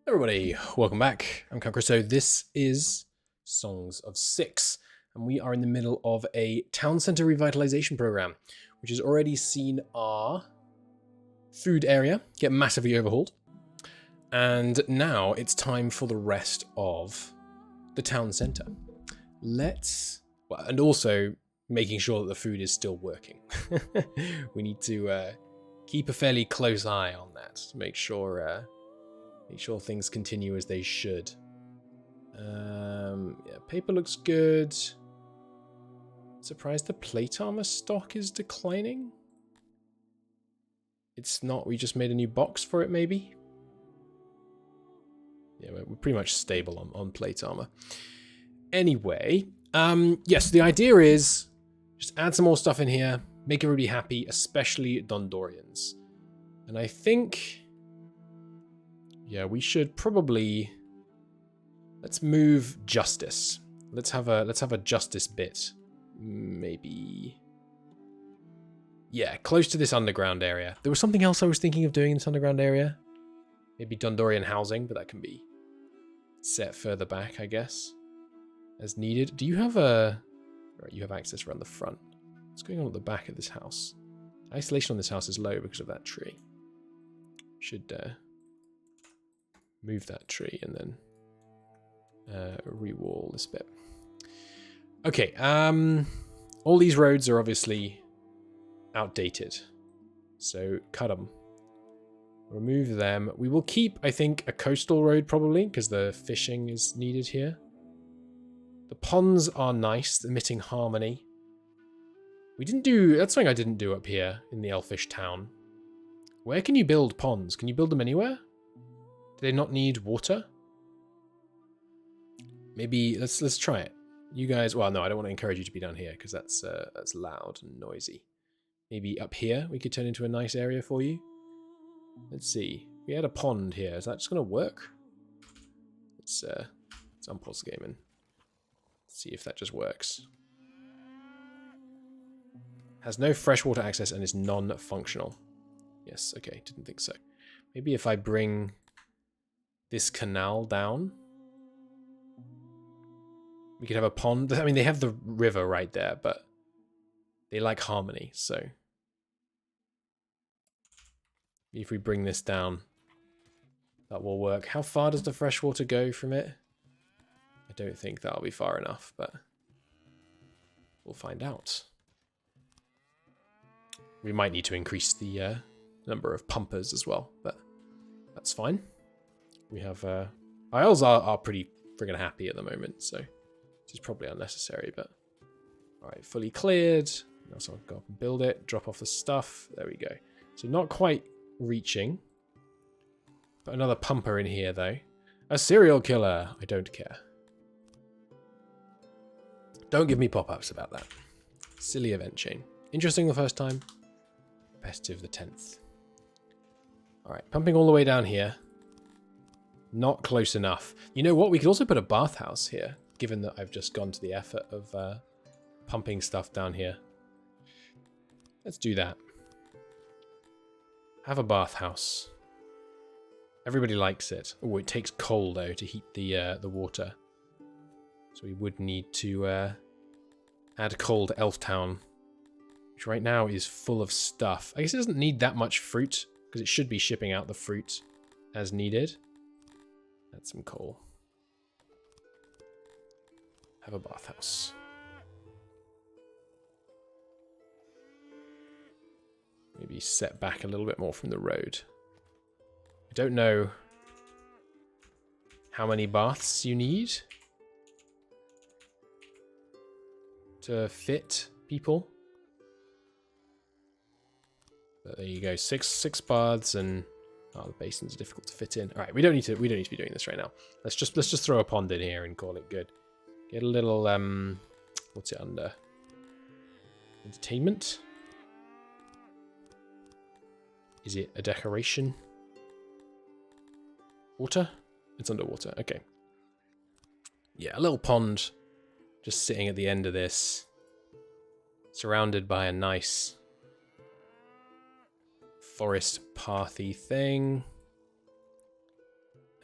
Everybody, welcome back. I'm Conqueror. So this is Songs of Six, and we are in the middle of a town center revitalization program, which has already seen our food area get massively overhauled. And now it's time for the rest of the town center. And also making sure that the food is still working. We need to keep a fairly close eye on that to make sure things continue as they should. Yeah, paper looks good. Surprised the plate armor stock is declining. It's not. We just made a new box for it, maybe. Yeah, we're pretty much stable on plate armor. Anyway, yes, the idea is just add some more stuff in here, make everybody happy, especially Dundorians. And I think, yeah, we should probably let's move justice. Let's have a justice bit, maybe. Yeah, close to this underground area. There was something else I was thinking of doing in this underground area. Maybe Dundorian housing, but that can be set further back, I guess, as needed. Do you have a... Right, you have access around the front. What's going on at the back of this house? Isolation on this house is low because of that tree. Should move that tree and then re-wall this bit. Okay, all these roads are obviously outdated, so cut them. Remove them. We will keep, I think, a coastal road probably, because the fishing is needed here. The ponds are nice, emitting harmony. That's something I didn't do up here in the Elfish town. Where can you build ponds? Can you build them anywhere? Do they not need water? Maybe, let's try it. You guys, well, no, I don't want to encourage you to be down here, because that's loud and noisy. Maybe up here, we could turn into a nice area for you. Let's see. We had a pond here. Is that just going to work? Let's unpause the game and see if that just works. Has no freshwater access and is non-functional. Yes, okay, didn't think so. Maybe if I bring this canal down, we could have a pond. I mean, they have the river right there, but they like harmony, so if we bring this down, that will work. How far does the freshwater go from it? I don't think that'll be far enough, but we'll find out. We might need to increase the number of pumpers as well, but that's fine. We have Isles are pretty friggin' happy at the moment, so this is probably unnecessary, but all right, fully cleared. Now so I'll go up and build it, drop off the stuff. There we go. So not quite reaching. But another pumper in here, though. A serial killer. I don't care. Don't give me pop-ups about that. Silly event chain. Interesting the first time. Repetitive the 10th. Alright, pumping all the way down here. Not close enough. You know what? We could also put a bathhouse here, given that I've just gone to the effort of pumping stuff down here. Let's do that. Have a bathhouse. Everybody likes it. Oh, it takes coal, though, to heat the water. So we would need to add coal to Elftown, which right now is full of stuff. I guess it doesn't need that much fruit, because it should be shipping out the fruit as needed. Add some coal. Have a bathhouse. Maybe set back a little bit more from the road. I don't know how many baths you need to fit people. But there you go, six baths, and the basins are difficult to fit in. All right, we don't need to be doing this right now. Let's just throw a pond in here and call it good. Get a little what's it under? Entertainment. Is it a decoration? Water? It's underwater. Okay. Yeah, a little pond just sitting at the end of this, surrounded by a nice forest pathy thing.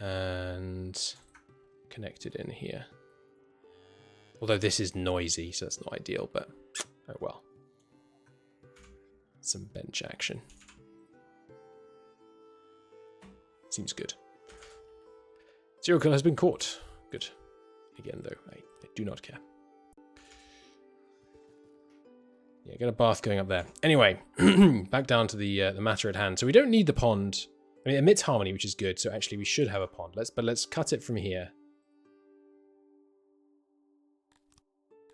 And connected in here. Although this is noisy, so that's not ideal, but oh well. Some bench action. Seems good. Serial killer has been caught. Good. Again, though, I do not care. Yeah, get a bath going up there. Anyway, back down to the matter at hand. So we don't need the pond. I mean, it emits harmony, which is good. So actually, we should have a pond. Let's cut it from here.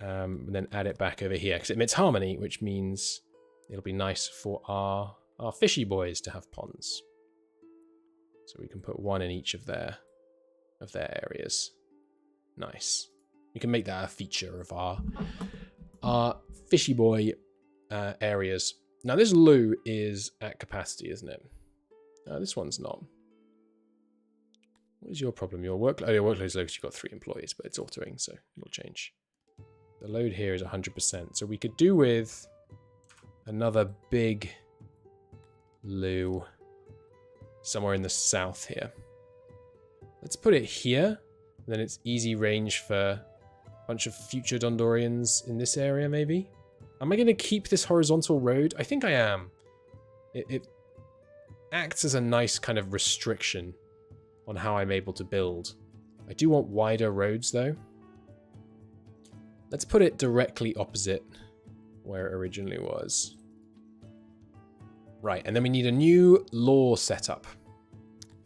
And then add it back over here because it emits harmony, which means it'll be nice for our fishy boys to have ponds. So we can put one in each of their areas. Nice. We can make that a feature of our fishy boy areas. Now this loo is at capacity, isn't it? No, this one's not. What is your problem? Your workload is low because you've got 3 employees, but it's altering, so it'll change. The load here is 100%, so we could do with another big loo somewhere in the south here. Let's put it here, then it's easy range for a bunch of future Dundorians in this area, maybe? Am I going to keep this horizontal road? I think I am. It acts as a nice kind of restriction on how I'm able to build. I do want wider roads, though. Let's put it directly opposite where it originally was. Right, and then we need a new law setup.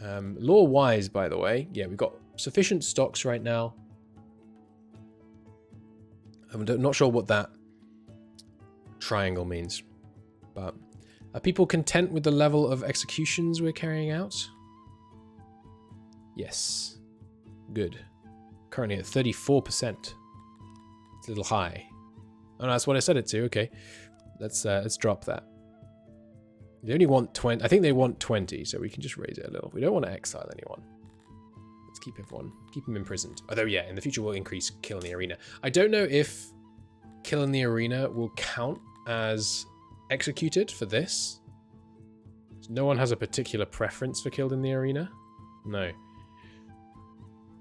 Law-wise, by the way, yeah, we've got sufficient stocks right now. I'm not sure what that triangle means, but are people content with the level of executions we're carrying out? Yes. Good. Currently at 34%. It's a little high. Oh, no, that's what I set it to. Okay. Let's drop that. They only want 20. I think they want 20, so we can just raise it a little. We don't want to exile anyone. Let's keep them imprisoned. Although, yeah, in the future we'll increase kill in the arena. I don't know if kill in the arena will count as executed for this. No one has a particular preference for killed in the arena. No.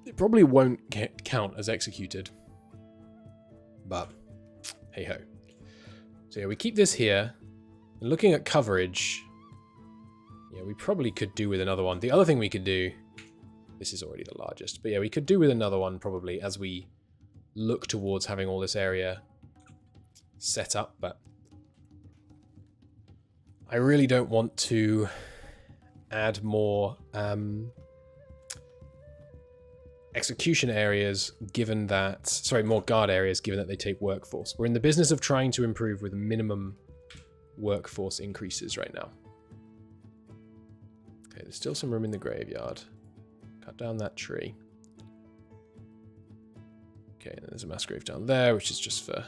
It probably won't count as executed. But, hey ho. So yeah, we keep this here. And looking at coverage, yeah, we probably could do with another one. The other thing we could do, this is already the largest, but yeah, we could do with another one probably as we look towards having all this area set up, but I really don't want to add more execution areas given that, sorry, more guard areas given that they take workforce. We're in the business of trying to improve with minimum workforce increases right now. Okay, there's still some room in the graveyard. Cut down that tree. Okay, and there's a mass grave down there, which is just for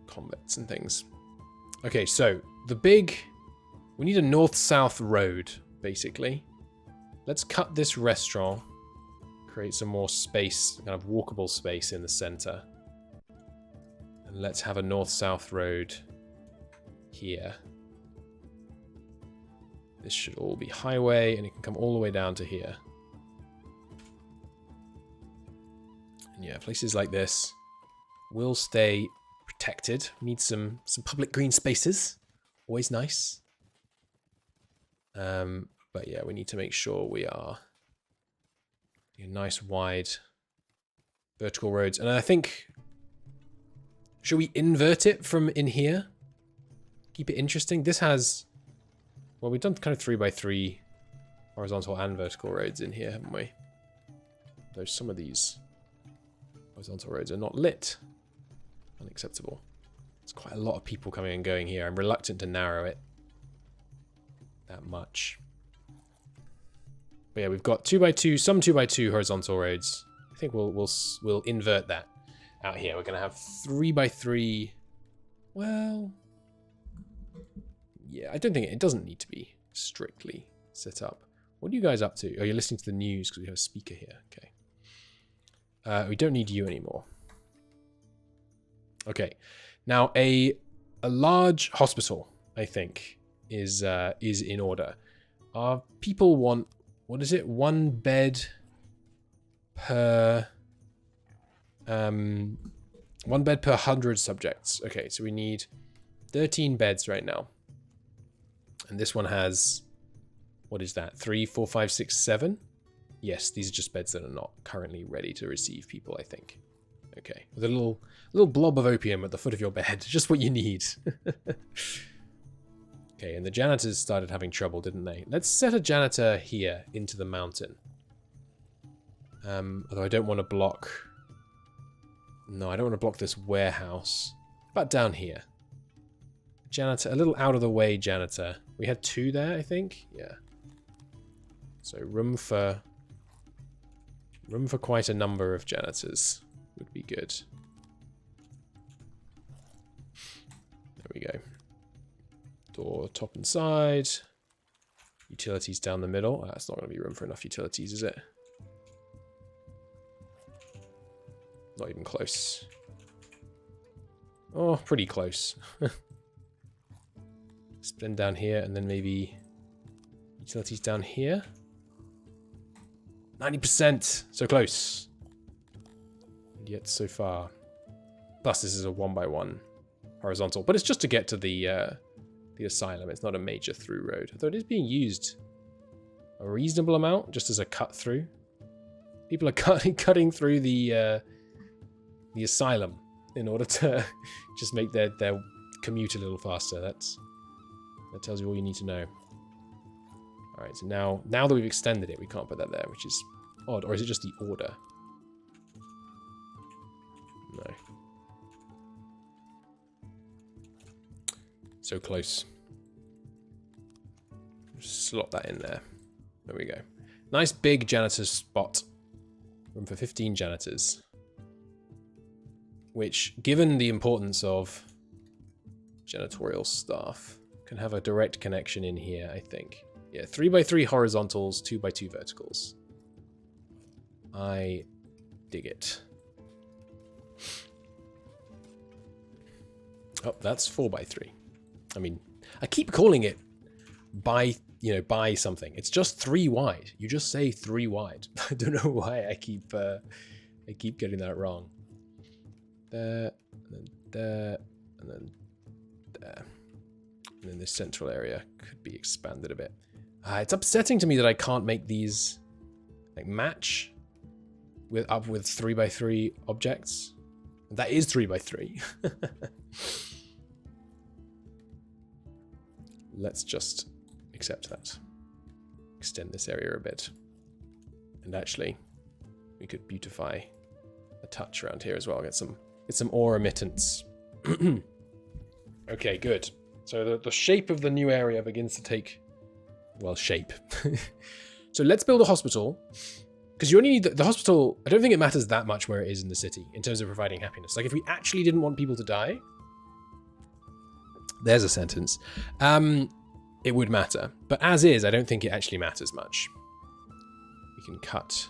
convicts and things. Okay, so we need a north-south road, basically. Let's cut this restaurant, create some more space, kind of walkable space in the center. And let's have a north-south road here. This should all be highway, and it can come all the way down to here. And yeah, places like this will stay protected. We need some public green spaces. Always nice. But yeah, we need to make sure we are nice wide vertical roads. And I think, should we invert it from in here? Keep it interesting. This has, well, we've done kind of 3x3 horizontal and vertical roads in here, haven't we? Though some of these horizontal roads are not lit. Unacceptable. There's quite a lot of people coming and going here. I'm reluctant to narrow it that much. But yeah, we've got 2x2, some 2x2 horizontal roads. I think we'll invert that out here. We're gonna have 3x3. Well, yeah, I don't think it doesn't need to be strictly set up. What are you guys up to? Oh, you're listening to the news because we have a speaker here. Okay. We don't need you anymore. Okay. Now a large hospital, I think, is in order. Our people want what is it? 1 bed per 1 bed per 100 subjects. Okay, so we need 13 beds right now. And this one has, what is that? 3, 4, 5, 6, 7? Yes, these are just beds that are not currently ready to receive people, I think. Okay, with a little blob of opium at the foot of your bed, just what you need. Okay, and the janitors started having trouble, didn't they? Let's set a janitor here into the mountain. Although I don't want to block... No, I don't want to block this warehouse. But down here. Janitor, a little out of the way janitor. We had 2 there, I think? Yeah. So room for quite a number of janitors would be good. There we go. Door top and side. Utilities down the middle. That's not going to be room for enough utilities, is it? Not even close. Oh, pretty close. Spin down here and then maybe utilities down here. 90%! So close. And yet so far. Plus this is a 1x1 horizontal. But it's just to get to the asylum. It's not a major through road. Although it is being used a reasonable amount just as a cut through. People are cutting through the asylum in order to just make their commute a little faster. That tells you all you need to know. Alright, so now that we've extended it, we can't put that there, which is odd. Or is it just the order? No. So close. Just slot that in there. There we go. Nice big janitor's spot. Room for 15 janitors. Which, given the importance of janitorial staff, can have a direct connection in here, I think. Yeah, 3x3 horizontals, 2x2 verticals. I dig it. Oh, that's 4x3. I mean, I keep calling it by something. It's just 3 wide. You just say 3 wide. I don't know why I keep getting that wrong. There, and then there, and then there. And then this central area could be expanded a bit. It's upsetting to me that I can't make these like match with 3x3 objects. That is 3x3. Let's just accept that. Extend this area a bit. And actually, we could beautify a touch around here as well. Get some ore emittance. Okay, good. So the shape of the new area begins to take, well, shape. So let's build a hospital. Because you only need the hospital. I don't think it matters that much where it is in the city in terms of providing happiness. Like if we actually didn't want people to die, there's a sentence. It would matter. But as is, I don't think it actually matters much. We can cut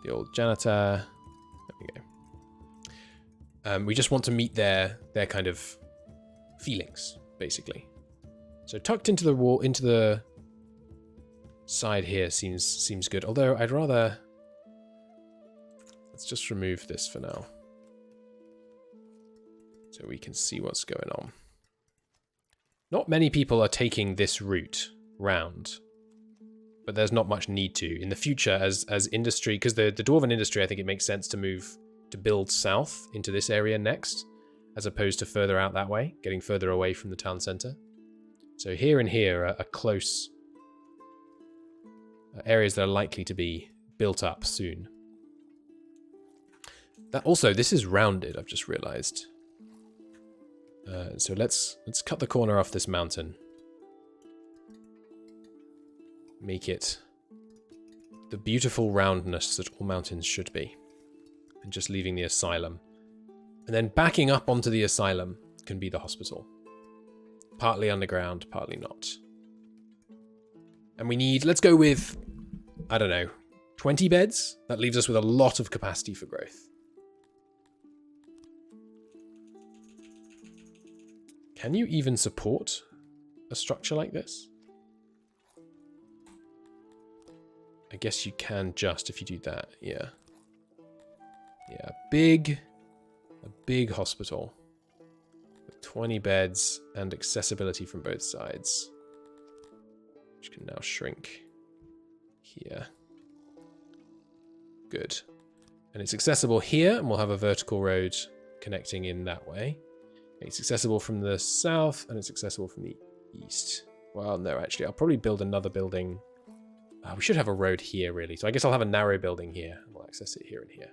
the old janitor. There we go. We just want to meet their kind of feelings, basically. So tucked into the wall, into the side here seems good. Although I'd rather, let's just remove this for now, so we can see what's going on. Not many people are taking this route round, but there's not much need to in the future as industry, because the dwarven industry, I think it makes sense to build south into this area next, as opposed to further out that way, getting further away from the town center. So here and here are close areas that are likely to be built up soon. That also, this is rounded, I've just realized. So let's cut the corner off this mountain. Make it the beautiful roundness that all mountains should be. And just leaving the asylum. And then backing up onto the asylum can be the hospital. Partly underground, partly not. And we need, let's go with, I don't know, 20 beds? That leaves us with a lot of capacity for growth. Can you even support a structure like this? I guess you can just if you do that. Yeah. Yeah, a big hospital with 20 beds and accessibility from both sides, which can now shrink here. Good. And it's accessible here, and we'll have a vertical road connecting in that way. It's accessible from the south, and it's accessible from the east. Well, no, actually, I'll probably build another building. We should have a road here, really. So I guess I'll have a narrow building here, and we'll access it here and here.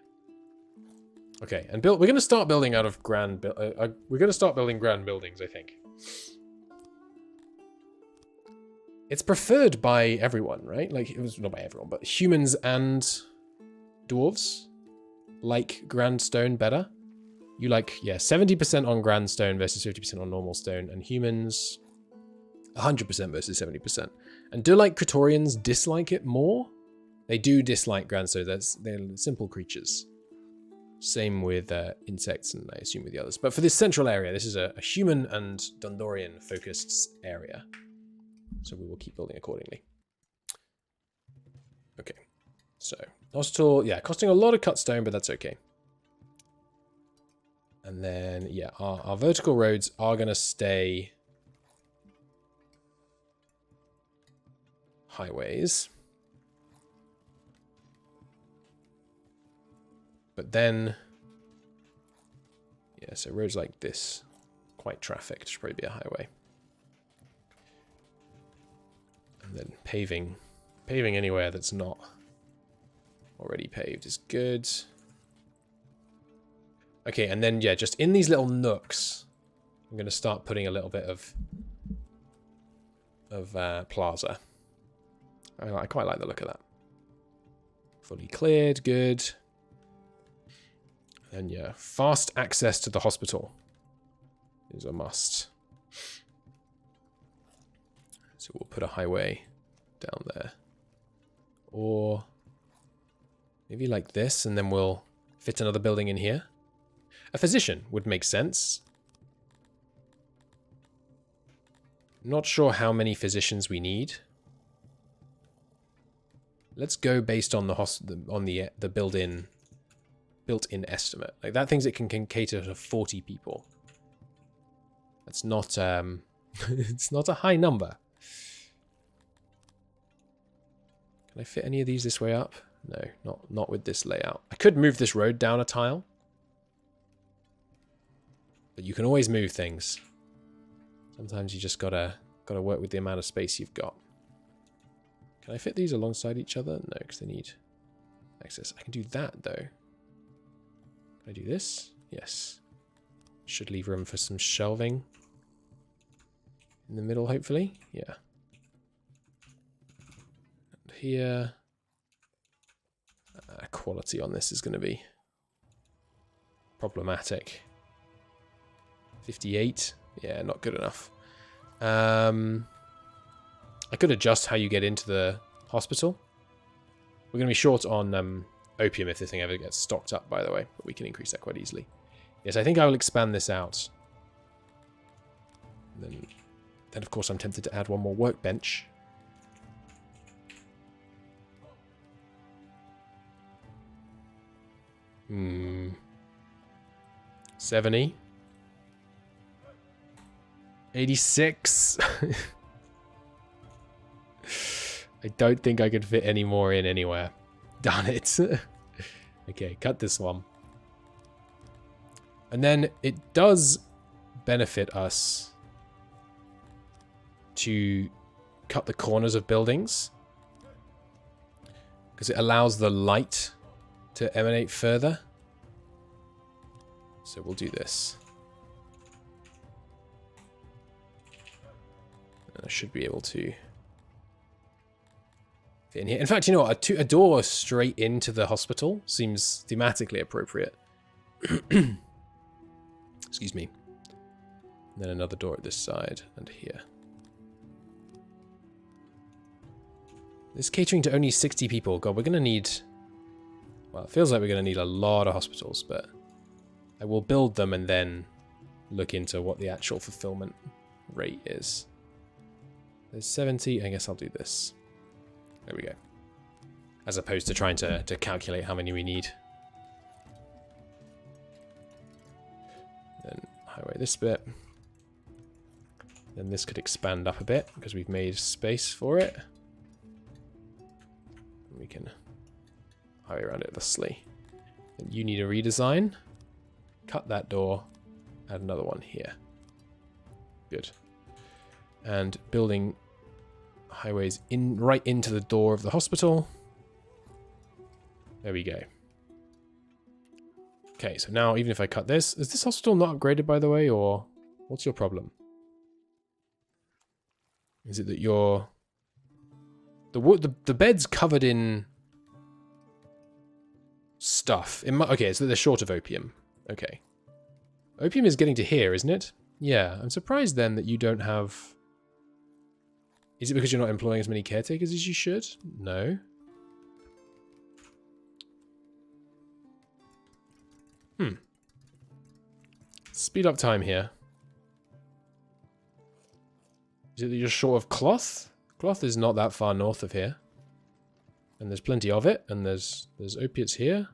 Okay, and we're going to start building out of we're going to start building grand buildings, I think. It's preferred by everyone, right? Like, it was not by everyone, but humans and dwarves like grand stone better. You like, yeah, 70% on grand stone versus 50% on normal stone, and humans 100% versus 70%. And do like Praetorians dislike it more? They do dislike grand stone. They're simple creatures. Same with insects, and I assume with the others. But for this central area, this is a human and Dundorian focused area. So we will keep building accordingly. Okay. So, hospital, yeah, costing a lot of cut stone, but that's okay. And then, yeah, our vertical roads are going to stay highways. But then, yeah, so roads like this, quite trafficked, should probably be a highway. And then paving anywhere that's not already paved is good. Okay, and then, yeah, just in these little nooks, I'm going to start putting a little bit of plaza. I quite like the look of that. Fully cleared, good. And yeah, fast access to the hospital is a must. So we'll put a highway down there. Or maybe like this, and then we'll fit another building in here. A physician would make sense. Not sure how many physicians we need. Let's go based on the built-in estimate. Like that thinks it can cater to 40 people. That's not it's not a high number. Can I fit any of these this way up? No, not with this layout. I could move this road down a tile. But you can always move things. Sometimes you just gotta work with the amount of space you've got. Can I fit these alongside each other? No, because they need access. I can do that though. Can I do this? Yes. Should leave room for some shelving in the middle, hopefully. Yeah. And here, quality on this is going to be problematic. 58. Yeah, not good enough. I could adjust how you get into the hospital. We're going to be short on opium if this thing ever gets stocked up, by the way. But we can increase that quite easily. Yes, I think I will expand this out. And then, of course, I'm tempted to add one more workbench. Hmm. 70. 86. I don't think I could fit any more in anywhere. Darn it. Okay, cut this one. And then it does benefit us to cut the corners of buildings, because it allows the light to emanate further. So we'll do this. And I should be able to fit in here. In fact, you know what? A door straight into the hospital seems thematically appropriate. Excuse me. And then another door at this side and here. This catering to only 60 people. God, we're going to need... Well, it feels like we're going to need a lot of hospitals, but I will build them and then look into what the actual fulfillment rate is. There's 70. I guess I'll do this. There we go. as opposed to trying to calculate how many we need. Then highway this bit. Then this could expand up a bit because we've made space for it. We can highway around it thusly. And you need a redesign. Cut that door. Add another one here. Good. And building highways right into the door of the hospital. There we go. Okay, so now even if I cut this, is this hospital not upgraded, by the way, or what's your problem? Is it that you're... The bed's covered in stuff. Okay, so they're short of opium. Okay. Opium is getting to here, isn't it? Yeah, I'm surprised then that you don't have... Is it because you're not employing as many caretakers as you should? No. Speed up time here. Is it that you're short of cloth? Cloth is not that far north of here. And there's plenty of it, and there's opiates here.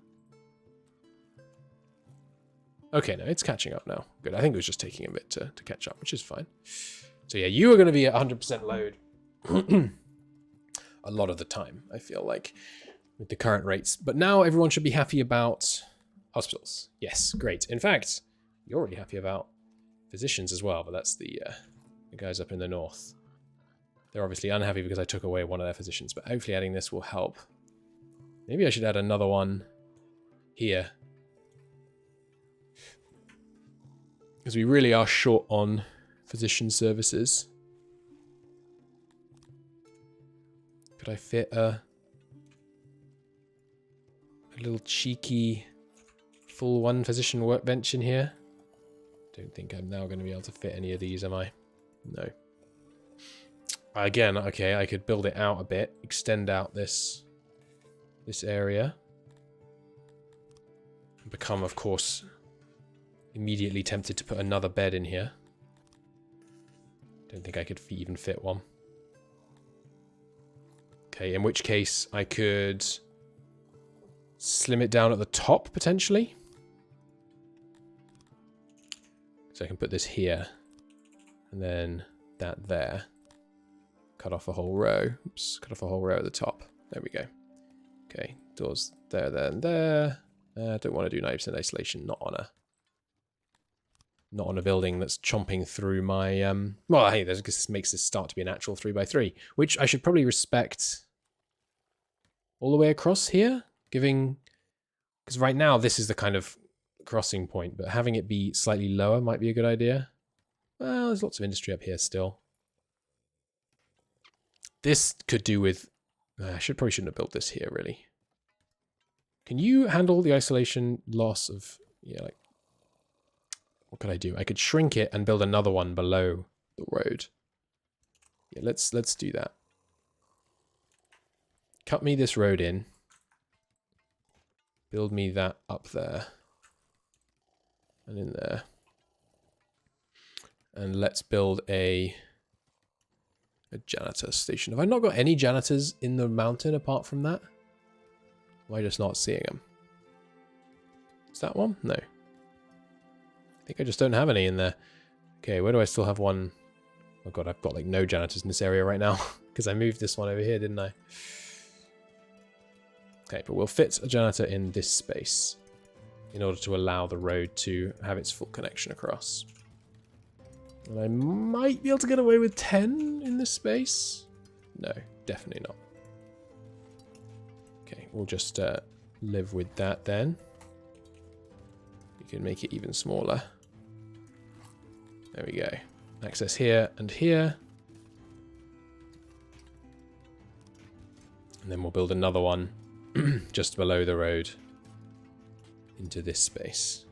Okay, no, it's catching up now. Good, I think it was just taking a bit to catch up, which is fine. So yeah, you are going to be at 100% load a lot of the time, I feel like, with the current rates. But now everyone should be happy about hospitals. Yes, great. In fact, you're already happy about physicians as well, but that's the guys up in the north. They're obviously unhappy because I took away one of their physicians, but hopefully adding this will help. Maybe I should add another one here. Because we really are short on physician services. Could I fit a little cheeky full one physician workbench in here? Don't think I'm now going to be able to fit any of these, am I? No. Again, okay, I could build it out a bit, extend out this area. Become, of course, immediately tempted to put another bed in here. Don't think I could even fit one. Okay, in which case I could slim it down at the top, potentially. So I can put this here, and then that there. Cut off a whole row. Oops, cut off a whole row at the top. There we go. Okay, doors there, there, and there. Don't want to do 90% isolation, not on a building that's chomping through my... well, hey, this makes this start to be a natural 3x3, which I should probably respect all the way across here, giving... Because right now, this is the kind of crossing point, but having it be slightly lower might be a good idea. Well, there's lots of industry up here still. This could do with... I probably shouldn't have built this here, really. Can you handle the isolation loss of... Yeah, like... What could I do? I could shrink it and build another one below the road. Yeah, let's do that. Cut me this road in. Build me that up there. And in there. And let's build a janitor station. Have I not got any janitors in the mountain apart from that? Am I just not seeing them? Is that one? No. I think I just don't have any in there. Okay, where do I still have one? Oh god, I've got like no janitors in this area right now. Because I moved this one over here, didn't I? Okay, but we'll fit a janitor in this space. In order to allow the road to have its full connection across. And I might be able to get away with 10 in this space. No, definitely not. Okay, we'll just live with that then. We can make it even smaller. There we go. Access here and here. And then we'll build another one just below the road into this space.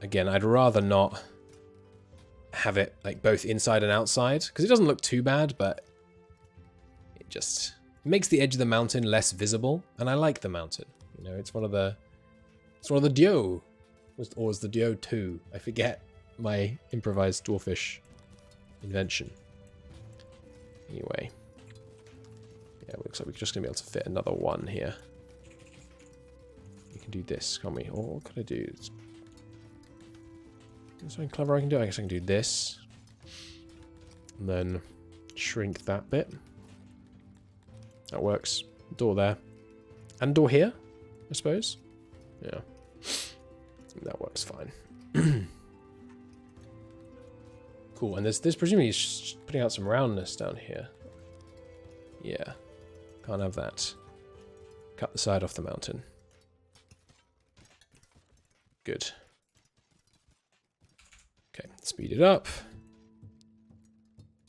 Again, I'd rather not have it like both inside and outside because it doesn't look too bad, but it just makes the edge of the mountain less visible, and I like the mountain. You know, it's one of the Dio, or is the Dio 2? I forget my improvised dwarfish invention. Anyway, yeah, Yeah, it looks like we're just going to be able to fit another one here. We can do this, can't we? Or what can I do? Is there something clever I can do? I guess I can do this. And then shrink that bit. That works. Door there. And door here, I suppose. Yeah. That works fine. Cool. And this presumably is putting out some roundness down here. Yeah. Can't have that. Cut the side off the mountain. Good. Okay, speed it up.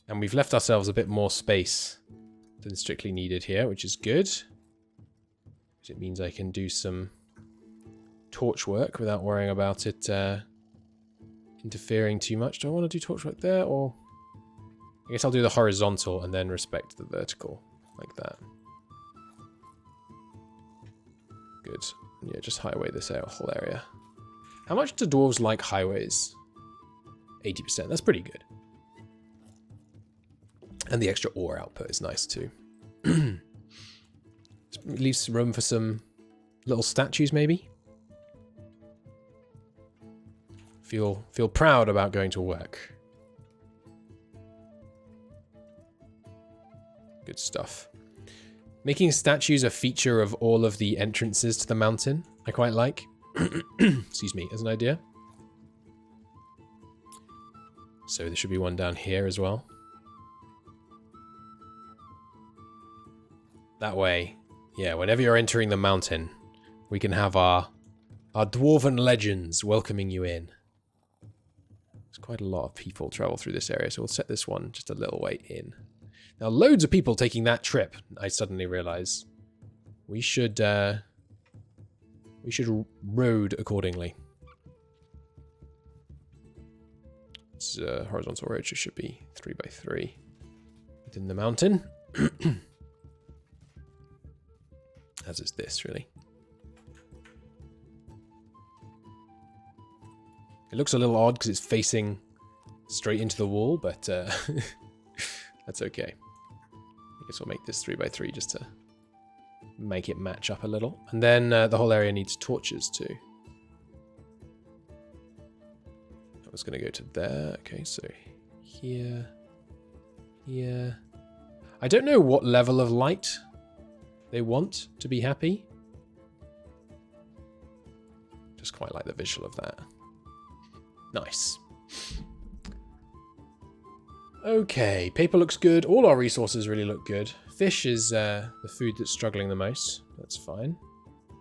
And we've left ourselves a bit more space than strictly needed here, which is good. It means I can do some torch work without worrying about it interfering too much. Do I want to do torch work there, or... I guess I'll do the horizontal and then respect the vertical, like that. Good. Yeah, just highway this whole area. How much do dwarves like highways? 80%. That's pretty good. And the extra ore output is nice too. Leaves room for some little statues, maybe. Feel proud about going to work. Good stuff. Making statues a feature of all of the entrances to the mountain, I quite like. Excuse me, as an idea. So there should be one down here as well. That way, yeah, whenever you're entering the mountain, we can have our dwarven legends welcoming you in. There's quite a lot of people travel through this area, so we'll set this one just a little way in. Now, loads of people taking that trip, I suddenly realize. We should road accordingly. It's a horizontal road, so it should be 3x3 within the mountain. As is this, really. It looks a little odd because it's facing straight into the wall, but that's okay. I guess we'll make this 3x3 just to make it match up a little. And then the whole area needs torches too. I was going to go to there. Okay, so here, here. I don't know what level of light they want to be happy. Just quite like the visual of that. Nice. Okay, paper looks good. All our resources really look good. Fish is the food that's struggling the most. That's fine.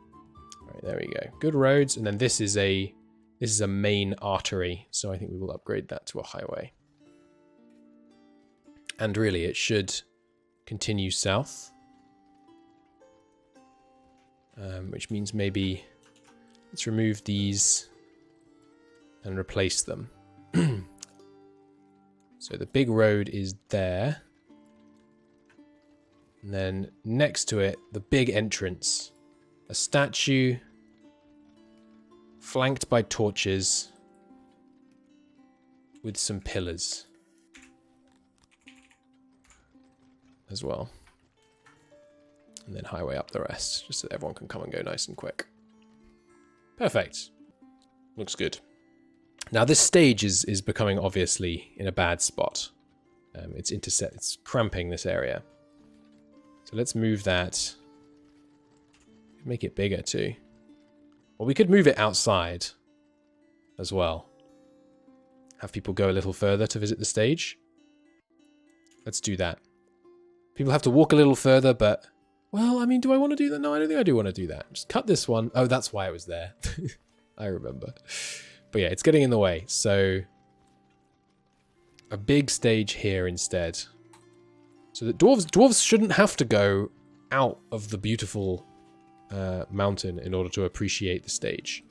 All right, there we go. Good roads, and then this is a main artery, so I think we will upgrade that to a highway. And really, it should continue south. Which means maybe let's remove these and replace them. So the big road is there. And then next to it, the big entrance. A statue flanked by torches with some pillars as well. And then highway up the rest, just so that everyone can come and go nice and quick. Perfect. Looks good. Now this stage is becoming obviously in a bad spot. It's cramping this area. So let's move that. Make it bigger too. Or we could move it outside as well. Have people go a little further to visit the stage. Let's do that. People have to walk a little further, but... Well, I mean, do I want to do that? No, I don't think I do want to do that. Just cut this one. Oh, that's why it was there. I remember. But yeah, it's getting in the way. So a big stage here instead. So that dwarves shouldn't have to go out of the beautiful mountain in order to appreciate the stage.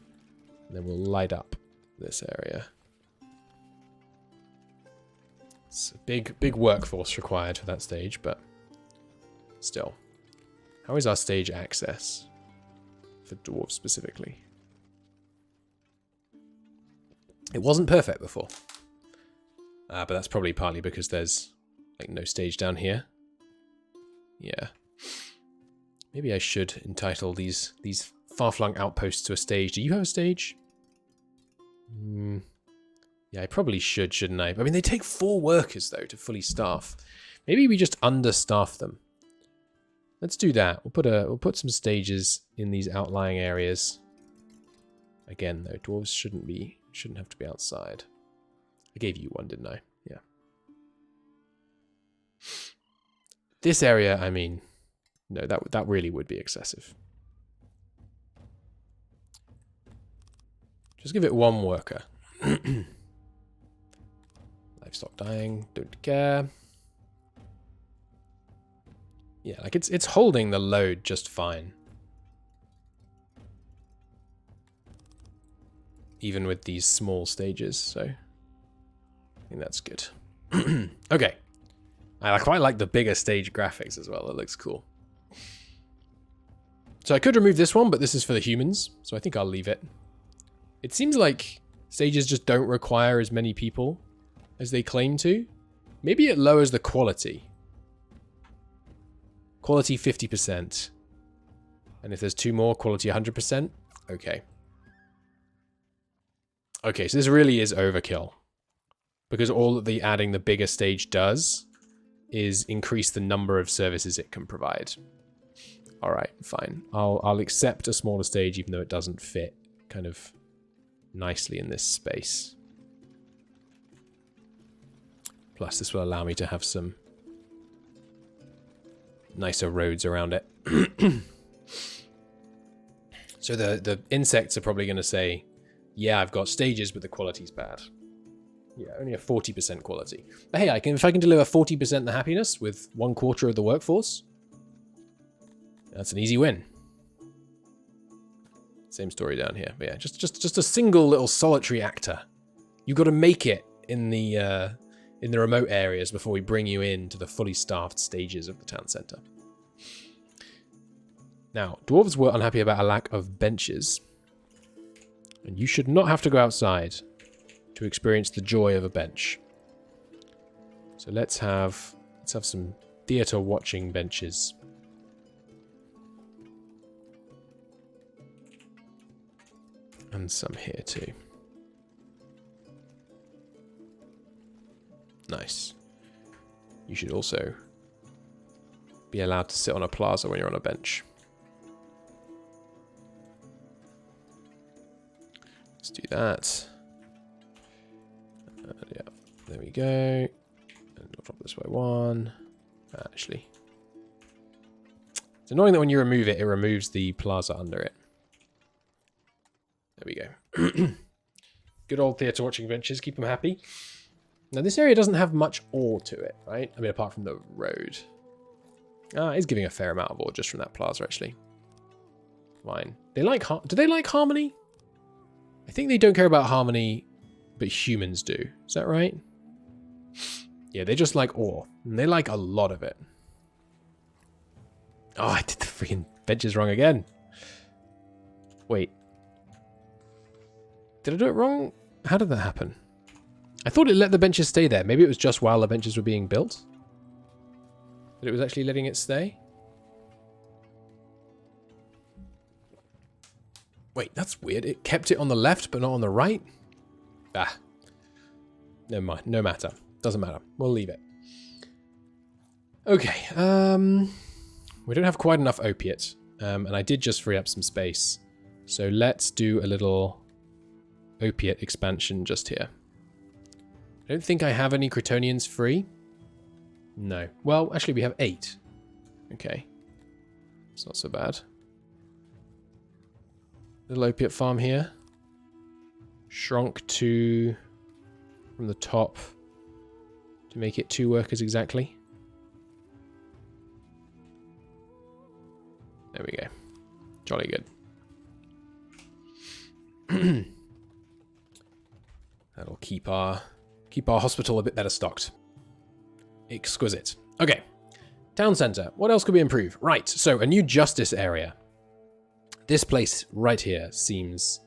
And then we'll light up this area. It's a big workforce required for that stage, but still. How is our stage access for dwarves specifically? It wasn't perfect before. But that's probably partly because there's like no stage down here. Yeah. Maybe I should entitle these far-flung outposts to a stage. Do you have a stage? Yeah, I probably should, shouldn't I? I mean, they take 4 workers, though, to fully staff. Maybe we just understaff them. Let's do that. We'll put some stages in these outlying areas. Again, though, dwarves shouldn't have to be outside. I gave you one, didn't I? Yeah. This area, I mean, no, that really would be excessive. Just give it 1 worker. Livestock dying, don't care. Yeah, like it's holding the load just fine. Even with these small stages, so I think that's good. Okay. I quite like the bigger stage graphics as well. It looks cool. So I could remove this one, but this is for the humans, so I think I'll leave it. It seems like stages just don't require as many people as they claim to. Maybe it lowers the quality. Quality 50%. And if there's 2 more, quality 100%. Okay. Okay, so this really is overkill. Because all that adding the bigger stage does is increase the number of services it can provide. Alright, fine. I'll accept a smaller stage even though it doesn't fit kind of nicely in this space. Plus, this will allow me to have some nicer roads around it. So the insects are probably going to say, yeah, I've got stages, but the quality's bad. Yeah, only a 40% quality. But hey, if I can deliver 40% the happiness with 1/4 of the workforce, that's an easy win. Same story down here. But yeah, just a single little solitary actor. You've got to make it in the remote areas before we bring you into the fully staffed stages of the town centre. Now, dwarves were unhappy about a lack of benches. And you should not have to go outside to experience the joy of a bench. So let's have some theatre watching benches. And some here too. Nice. You should also be allowed to sit on a plaza when you're on a bench. Let's do that. Yeah, there we go. And we'll drop this by 1. Actually, it's annoying that when you remove it, it removes the plaza under it. There we go. Good old theatre watching benches. Keep them happy. Now, this area doesn't have much ore to it, right? I mean, apart from the road. It's giving a fair amount of ore just from that plaza, actually. Fine. Do they like harmony? I think they don't care about harmony, but humans do. Is that right? Yeah, they just like ore. And they like a lot of it. Oh, I did the freaking benches wrong again. Wait. Did I do it wrong? How did that happen? I thought it let the benches stay there. Maybe it was just while the benches were being built. But it was actually letting it stay. Wait, that's weird. It kept it on the left, but not on the right? Ah. Never mind. No matter. Doesn't matter. We'll leave it. Okay. We don't have quite enough opiate. And I did just free up some space. So let's do a little opiate expansion just here. I don't think I have any Cretonians free. No. Well, actually we have 8. Okay. It's not so bad. Little opiate farm here. Shrunk to from the top to make it 2 workers exactly. There we go. Jolly good. That'll keep our hospital a bit better stocked. Exquisite. Okay. Town centre. What else could we improve? Right. So a new justice area. This place right here seems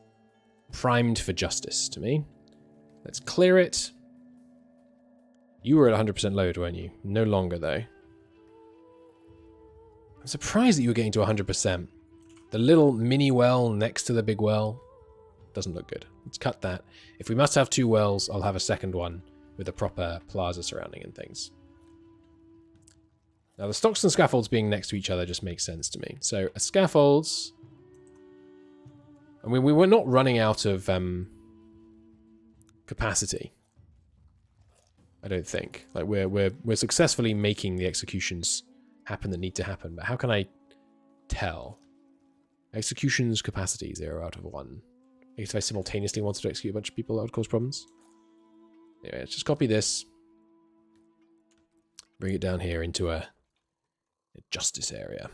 primed for justice to me. Let's clear it. You were at 100% load, weren't you? No longer, though. I'm surprised that you were getting to 100%. The little mini well next to the big well doesn't look good. Let's cut that. If we must have 2 wells, I'll have a second one with a proper plaza surrounding and things. Now the stocks and scaffolds being next to each other just makes sense to me. So a scaffolds... I mean, we were not running out of capacity. I don't think. Like we're successfully making the executions happen that need to happen. But how can I tell? Executions capacity 0 out of 1. I guess if I simultaneously wanted to execute a bunch of people, that would cause problems. Anyway, let's just copy this. Bring it down here into a justice area.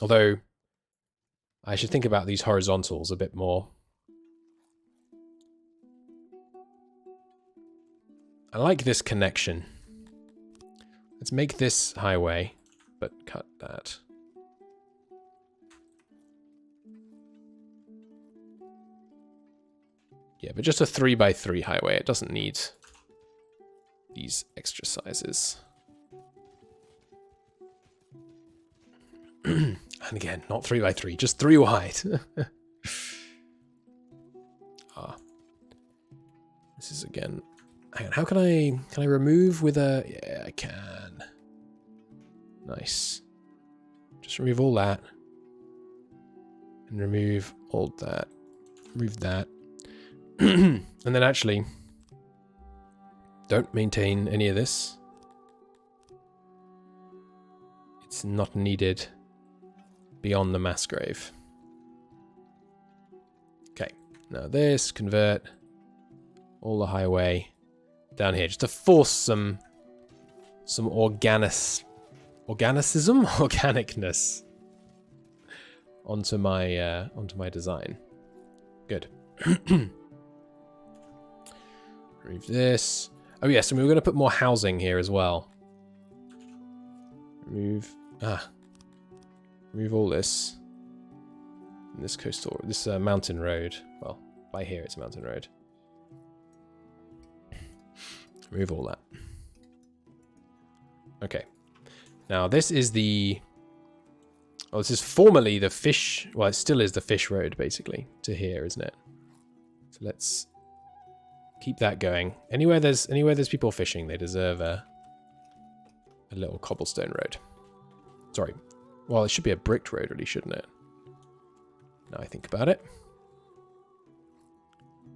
Although, I should think about these horizontals a bit more. I like this connection. Let's make this highway, but cut that. Yeah, but just a 3x3 highway. It doesn't need these extra sizes. And again, not 3x3, just 3 wide. This is again. Hang on, how can I remove with a? Yeah, I can. Nice. Just remove all that, and remove all that. Remove that, and then actually, don't maintain any of this. It's not needed. Beyond the mass grave. Okay, now this, convert all the highway down here, just to force some organicism, organicness onto my design. Good. Remove this. Oh yes, and we were going to put more housing here as well. Remove all this. And this coastal, this mountain road. Well, by here it's a mountain road. Remove all that. Okay. Now this is the... Oh, this is formerly the fish... Well, it still is the fish road, basically, to here, isn't it? So let's keep that going. Anywhere there's people fishing, they deserve a little cobblestone road. Sorry. Well, it should be a bricked road, really, shouldn't it? Now I think about it.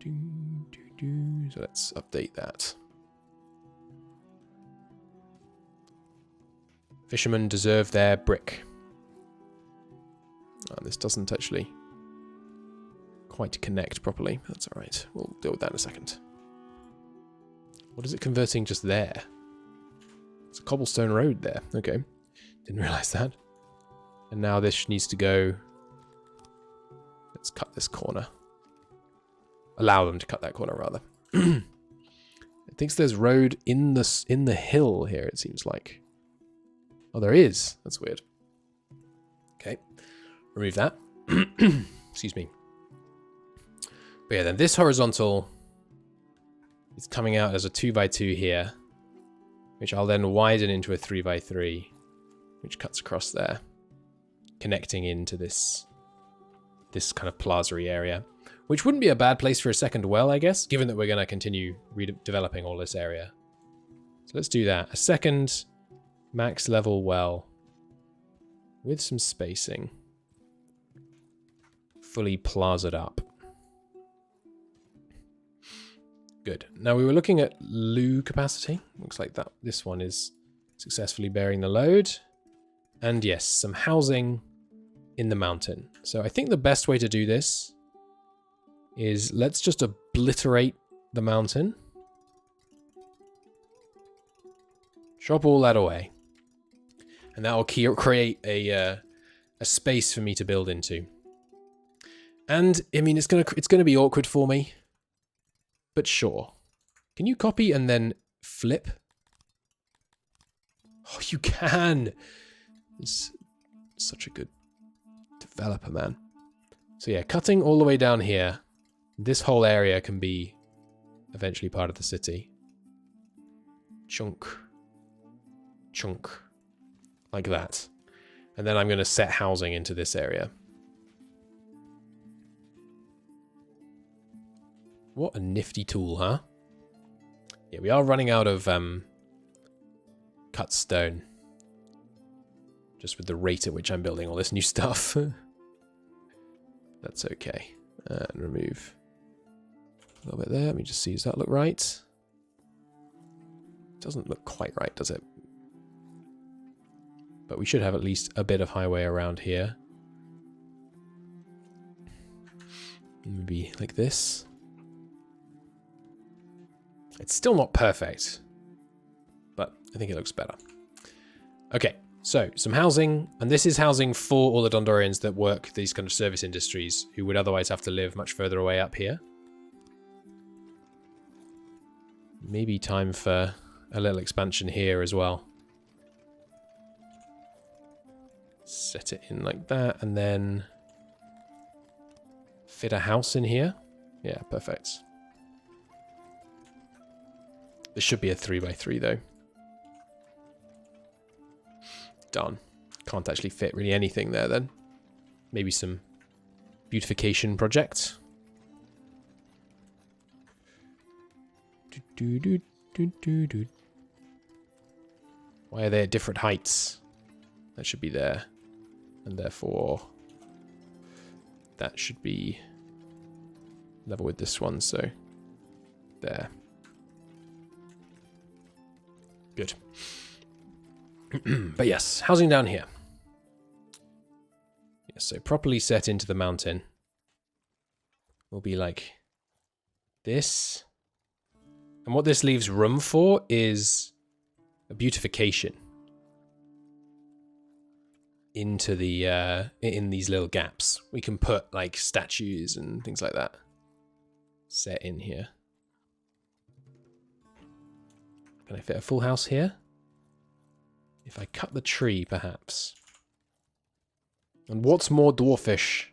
So let's update that. Fishermen deserve their brick. Oh, this doesn't actually quite connect properly. That's all right. We'll deal with that in a second. What is it converting just there? It's a cobblestone road there. Okay. Didn't realize that. And now this needs to go... Let's cut this corner. Allow them to cut that corner, rather. It thinks there's road in the hill here, it seems like. Oh, there is. That's weird. Okay. Remove that. Excuse me. But yeah, then this horizontal is coming out as a 2x2 here, which I'll then widen into a 3x3, which cuts across there, connecting into this kind of plaza-y area, which wouldn't be a bad place for a second well, I guess, given that we're going to continue redeveloping all this area. So let's do that. A second max level well with some spacing, fully plazaed up. Good. Now we were looking at loo capacity. Looks like that this one is successfully bearing the load. And yes, some housing in the mountain. So I think the best way to do this is let's just obliterate the mountain. Chop all that away. And that will create a space for me to build into. And I mean, it's gonna be awkward for me, but sure. Can you copy and then flip? Oh, you can. It's such a good developer, man. So yeah, cutting all the way down here. This whole area can be eventually part of the city. Chunk. Chunk. Like that. And then I'm going to set housing into this area. What a nifty tool, huh? Yeah, we are running out of cut stone. Just with the rate at which I'm building all this new stuff. That's okay. And remove a little bit there. Let me just see, does that look right? Doesn't look quite right, does it? But we should have at least a bit of highway around here. Maybe like this. It's still not perfect, but I think it looks better. Okay, so some housing, and this is housing for all the Dundorians that work these kind of service industries who would otherwise have to live much further away up here. Maybe time for a little expansion here as well. Set it in like that, and then fit a house in here. Yeah, perfect. This should be a 3x3 though. Done. Can't actually fit really anything there then. Maybe some beautification project. Why are they at different heights? That should be there. And therefore, that should be level with this one, so there. Good. But yes, housing down here. Yes, so properly set into the mountain will be like this. And what this leaves room for is a beautification into the in these little gaps. We can put like statues and things like that set in here. Can I fit a full house here? If I cut the tree, perhaps. And what's more dwarfish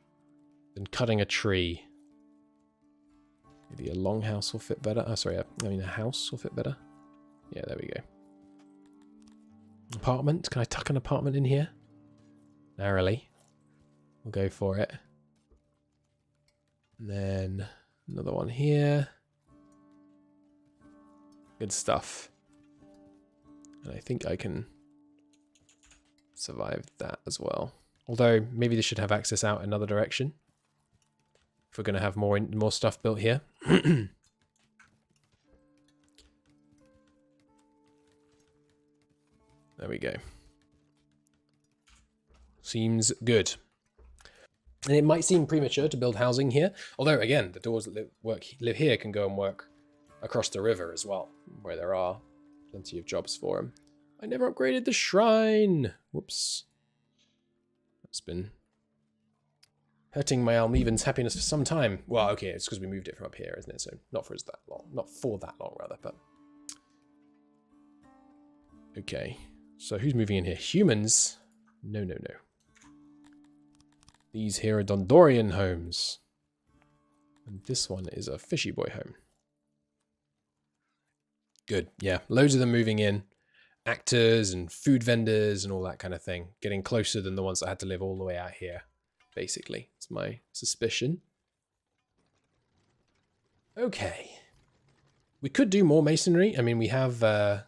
than cutting a tree? Maybe a long house will fit better. Oh, sorry, I mean a house will fit better. Yeah, there we go. Apartment? Can I tuck an apartment in here? Narrowly. We'll go for it. And then another one here. Good stuff. And I think I can survive that as well. Although, maybe this should have access out another direction. If we're going to have more stuff built here. There we go. Seems good. And it might seem premature to build housing here. Although, again, the doors that live here can go and work across the river as well, where there are plenty of jobs for them. I never upgraded the shrine. Whoops. That's been hurting my Almevan's happiness for some time. Well, okay, it's because we moved it from up here, isn't it? So not for that long. Not for that long, rather, but... Okay. So who's moving in here? Humans? No, no, no. These here are Dundorian homes. And this one is a fishy boy home. Good. Yeah, loads of them moving in. Actors and food vendors and all that kind of thing. Getting closer than the ones that had to live all the way out here, basically. It's my suspicion. Okay. We could do more masonry. I mean, we have a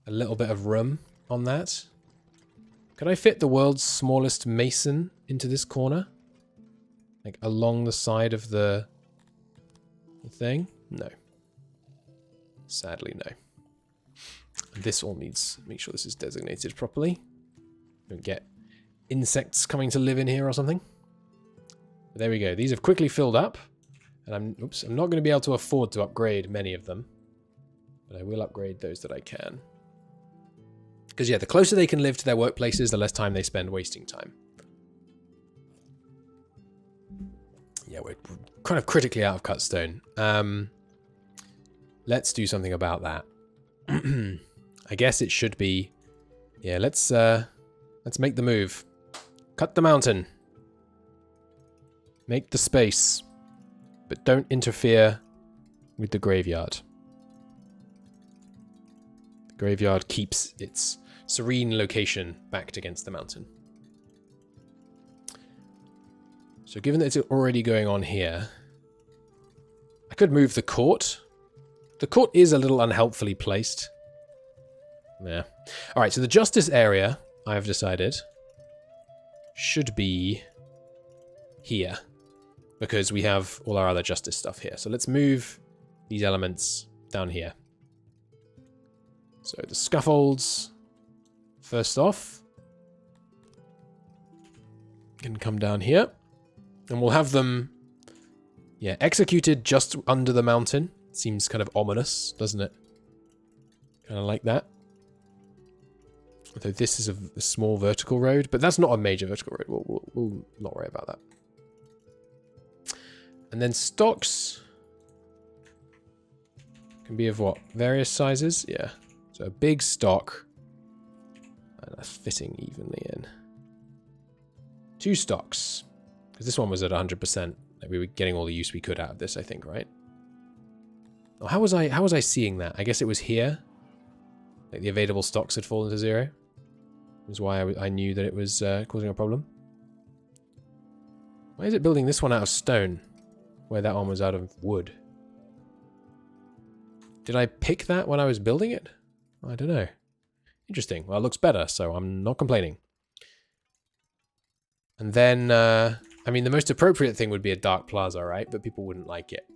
little bit of room on that. Could I fit the world's smallest mason into this corner? Like along the side of the thing? No. Sadly, no. This all needs, make sure this is designated properly. Don't get insects coming to live in here or something. But there we go. These have quickly filled up. And I'm not going to be able to afford to upgrade many of them. But I will upgrade those that I can. Because yeah, the closer they can live to their workplaces, the less time they spend wasting time. Yeah, we're kind of critically out of cut stone. Let's do something about that. I guess it should be... Yeah, let's make the move. Cut the mountain. Make the space. But don't interfere with the graveyard. The graveyard keeps its serene location backed against the mountain. So given that it's already going on here, I could move the court. The court is a little unhelpfully placed. Yeah. Alright, so the justice area, I have decided, should be here. Because we have all our other justice stuff here. So let's move these elements down here. So the scaffolds, first off, can come down here. And we'll have them, yeah, executed just under the mountain. Seems kind of ominous, doesn't it? Kind of like that. Although this is a small vertical road, but that's not a major vertical road. We'll not worry about that. And then stocks can be of what? Various sizes? Yeah. So a big stock. And that's fitting evenly in. 2 stocks. Because this one was at 100%. Like we were getting all the use we could out of this, I think, right? Oh, how was I seeing that? I guess it was here. Like the available stocks had fallen to 0. Is why I knew that it was causing a problem. Why is it building this one out of stone? Where that one was out of wood. Did I pick that when I was building it? I don't know. Interesting. Well, it looks better, so I'm not complaining. And then, I mean, the most appropriate thing would be a dark plaza, right? But people wouldn't like it.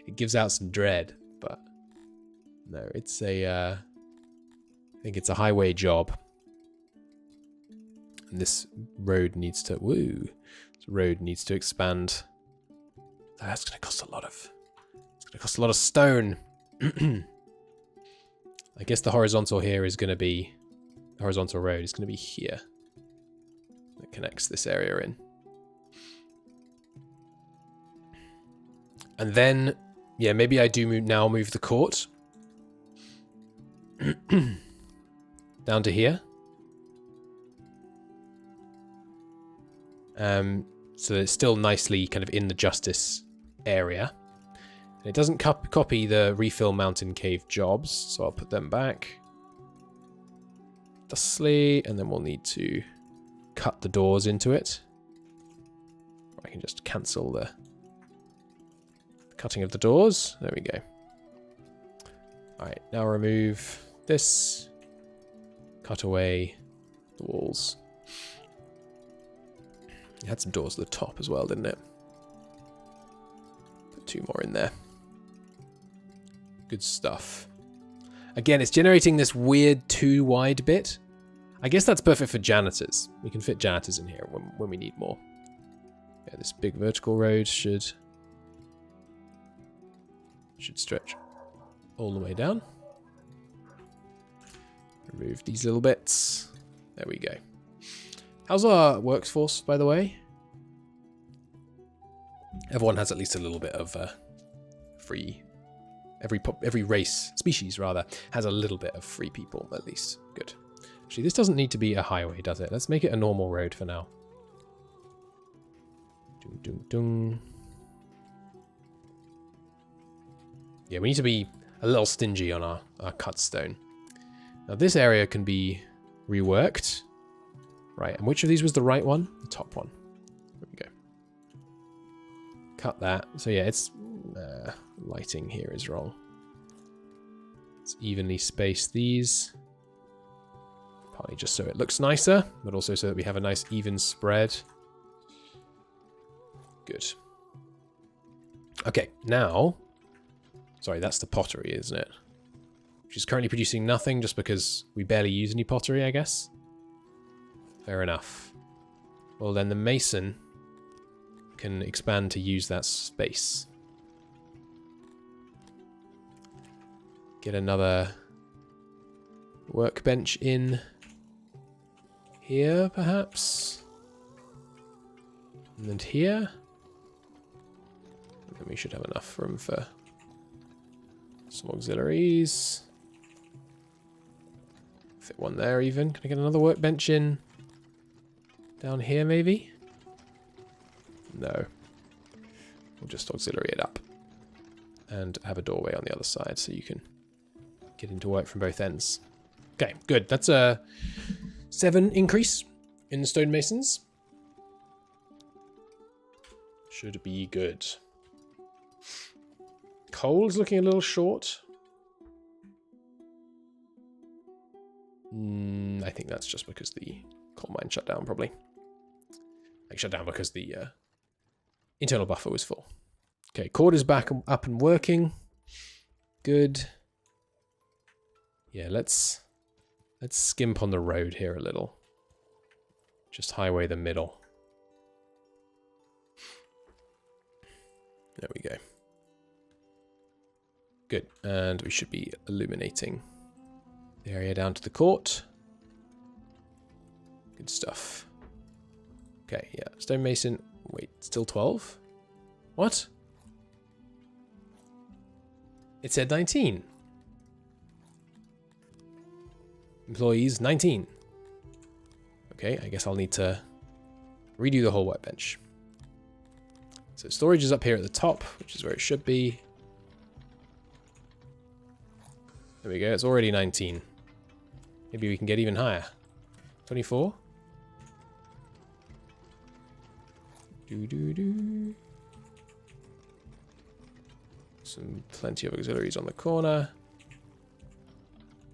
It gives out some dread, but no, it's a, I think it's a highway job. And this road needs to, this road needs to expand. That's going to cost a lot of, it's going to cost a lot of stone. I guess the horizontal here is going to be, the horizontal road is going to be here. That connects this area in. And then, yeah, maybe I do now move the court down to here. So it's still nicely kind of in the justice area. And it doesn't copy the refill mountain cave jobs, so I'll put them back. Thusly, and then we'll need to cut the doors into it. Or I can just cancel the cutting of the doors. There we go. Alright, now remove this. Cut away the walls. It had some doors at the top as well, didn't it? Put 2 more in there. Good stuff. Again, it's generating this weird 2 wide bit. I guess that's perfect for janitors. We can fit janitors in here when we need more. Yeah, this big vertical road should stretch all the way down. Remove these little bits. There we go. How's our workforce, by the way? Everyone has at least a little bit of free. Every race, species rather, has a little bit of free people at least. Good. Actually, this doesn't need to be a highway, does it? Let's make it a normal road for now. Dung, dung, dung. Yeah, we need to be a little stingy on our cut stone. Now this area can be reworked. Right, and which of these was the right one? The top one. There we go. Cut that. So yeah, it's... lighting here is wrong. Let's evenly space these. Partly just so it looks nicer, but also so that we have a nice even spread. Good. Okay, now... Sorry, that's the pottery, isn't it? Which is currently producing nothing just because we barely use any pottery, I guess. Fair enough. Well, then the mason can expand to use that space. Get another workbench in here, perhaps. And then here. And then we should have enough room for some auxiliaries. Fit one there even. Can I get another workbench in? Down here, maybe? No. We'll just auxiliary it up. And have a doorway on the other side so you can get into work from both ends. Okay, good. That's a 7 increase in the stonemasons. Should be good. Coal's looking a little short. I think that's just because the coal mine shut down, probably. Like, shut down because the internal buffer was full. Okay, cord is back up and working. Good. Yeah, let's skimp on the road here a little. Just highway the middle. There we go. Good, and we should be illuminating the area down to the court. Good stuff. Okay, yeah, stonemason. Wait, still 12? What? It said 19. Employees, 19. Okay, I guess I'll need to redo the whole workbench. So storage is up here at the top, which is where it should be. There we go, it's already 19. Maybe we can get even higher. 24? Plenty of auxiliaries on the corner.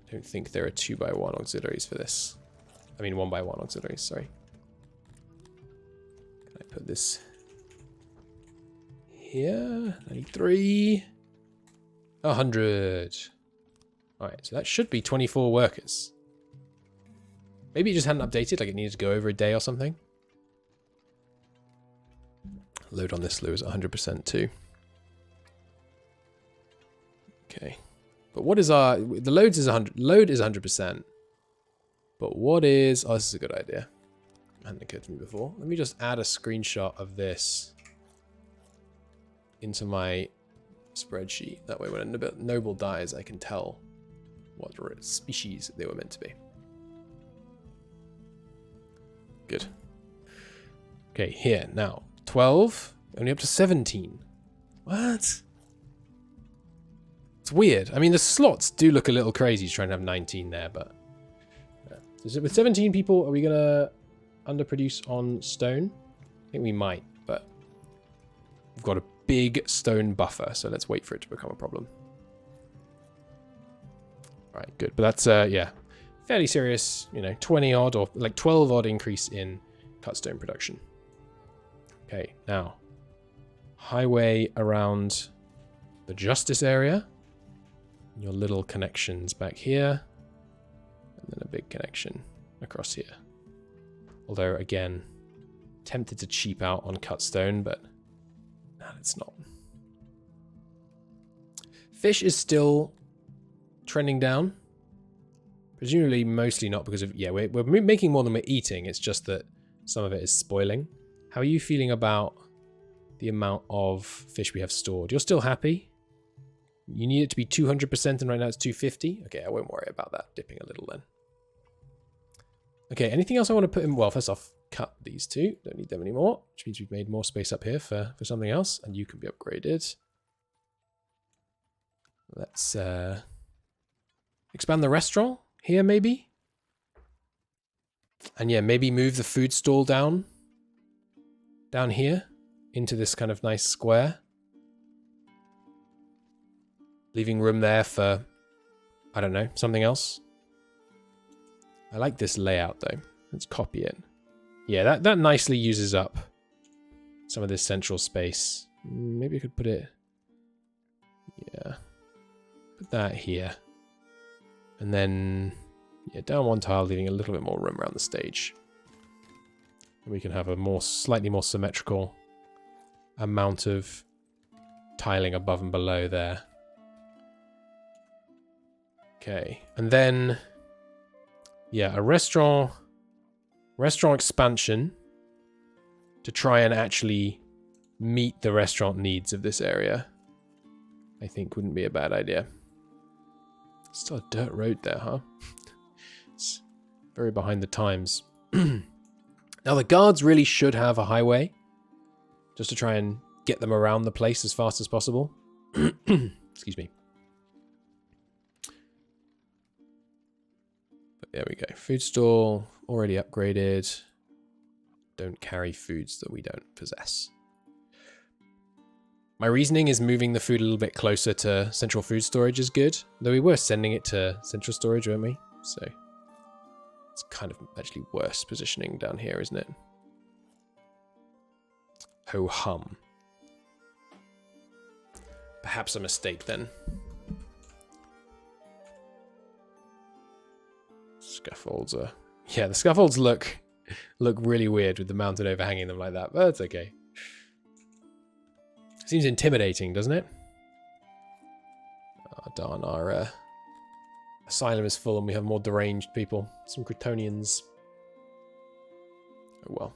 I don't think there are 2x1 auxiliaries for this. I mean 1x1 auxiliaries, sorry. Can I put this here? 93. 100. Alright, so that should be 24 workers. Maybe it just hadn't updated, like it needed to go over a day or something. Load on this loo is 100% too. Okay. But what is our... The load is 100%. But what is... Oh, this is a good idea. Hadn't occurred to me before. Let me just add a screenshot of this into my spreadsheet. That way when a noble dies, I can tell what species they were meant to be. Good. Okay, here, now. 12, only up to 17. What? It's weird. I mean, the slots do look a little crazy trying to have 19 there, but... Yeah. So with 17 people, are we going to underproduce on stone? I think we might, but... We've got a big stone buffer, so let's wait for it to become a problem. Alright, good. But that's, yeah, fairly serious, you know, 20 odd or like 12 odd increase in cut stone production. Okay, now, highway around the justice area. Your little connections back here. And then a big connection across here. Although, again, tempted to cheap out on cut stone, but no, it's not. Fish is still trending down. Presumably, mostly not because of... Yeah, we're making more than we're eating. It's just that some of it is spoiling. How are you feeling about the amount of fish we have stored? You're still happy? You need it to be 200% and right now it's 250? Okay, I won't worry about that dipping a little then. Okay, anything else I want to put in? Well, first off, cut these two. Don't need them anymore, which means we've made more space up here for something else, and you can be upgraded. Let's expand the restaurant here, maybe? And yeah, maybe move the food stall down here into this kind of nice square. Leaving room there for, I don't know, something else. I like this layout though. Let's copy it. Yeah, that nicely uses up some of this central space. Maybe I could put it, yeah, put that here. And then, yeah, down one tile, leaving a little bit more room around the stage. And we can have a slightly more symmetrical amount of tiling above and below there. Okay, and then, yeah, a restaurant expansion to try and actually meet the restaurant needs of this area, I think wouldn't be a bad idea. Still a dirt road there, huh? It's very behind the times. Now the guards really should have a highway, just to try and get them around the place as fast as possible. Excuse me. There we go. Food stall, already upgraded. Don't carry foods that we don't possess. My reasoning is moving the food a little bit closer to central food storage is good. Though we were sending it to central storage, weren't we? So it's kind of actually worse positioning down here, isn't it? Ho hum. Perhaps a mistake then. Scaffolds are... Yeah, the scaffolds look really weird with the mountain overhanging them like that, but that's okay. Seems intimidating, doesn't it? Oh, darn, our asylum is full and we have more deranged people. Some Kryptonians. Oh well.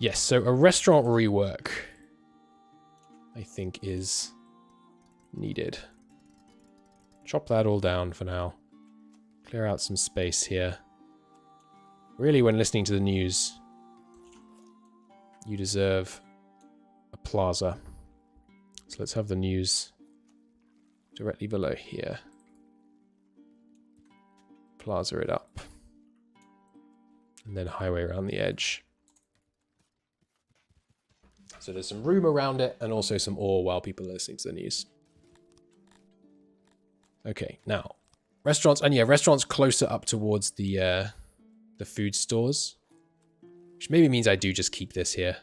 Yes, so a restaurant rework, I think, is needed. Chop that all down for now. Clear out some space here. Really, when listening to the news, you deserve a plaza. So let's have the news directly below here. Plaza it up. And then highway around the edge. So there's some room around it and also some ore while people are listening to the news. Okay, now restaurants, and yeah, restaurants closer up towards the food stores, which maybe means I do just keep this here.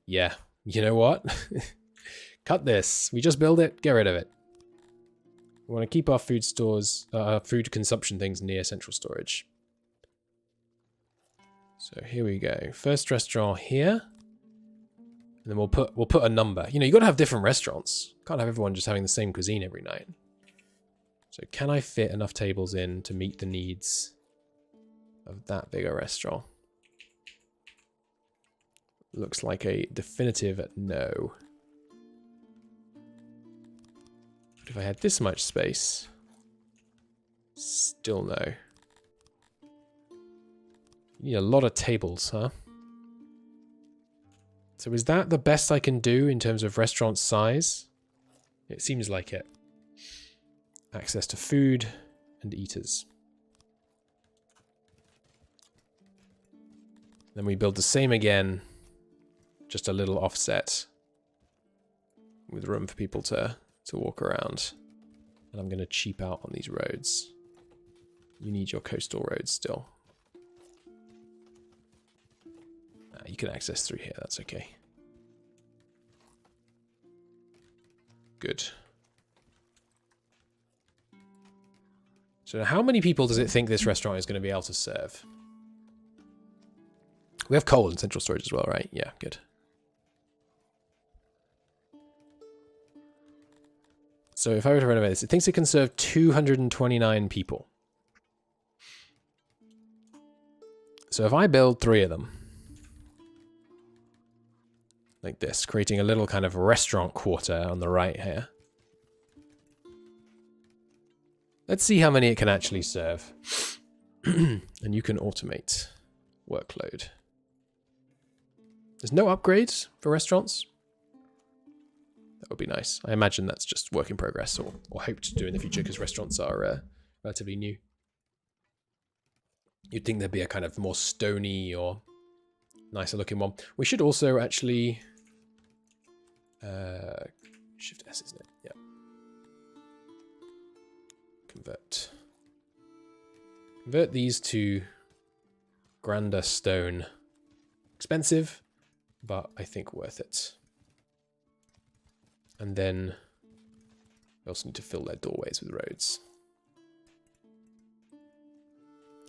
Yeah, you know what? Cut this. We just build it. Get rid of it. We want to keep our food stores, food consumption things near central storage. So here we go. First restaurant here. And then we'll put a number. You know, you got to have different restaurants. Can't have everyone just having the same cuisine every night. So can I fit enough tables in to meet the needs of that bigger restaurant? Looks like a definitive no. But if I had this much space, still no. You need a lot of tables, huh? So is that the best I can do in terms of restaurant size? It seems like it. Access to food and eaters. Then we build the same again, just a little offset with room for people to walk around. And I'm going to cheap out on these roads. You need your coastal roads still. You can access through here, that's okay. Good. So how many people does it think this restaurant is going to be able to serve? We have coal in central storage as well, right? Yeah, good. So if I were to renovate this, it thinks it can serve 229 people. So if I build 3 of them, like this, creating a little kind of restaurant quarter on the right here. Let's see how many it can actually serve. And you can automate workload. There's no upgrades for restaurants. That would be nice. I imagine that's just work in progress or hope to do in the future because restaurants are relatively new. You'd think there'd be a kind of more stony or nicer looking one. We should also actually... Shift S, isn't it? Yeah. Convert. Convert these to grander stone. Expensive, but I think worth it. And then we also need to fill their doorways with roads.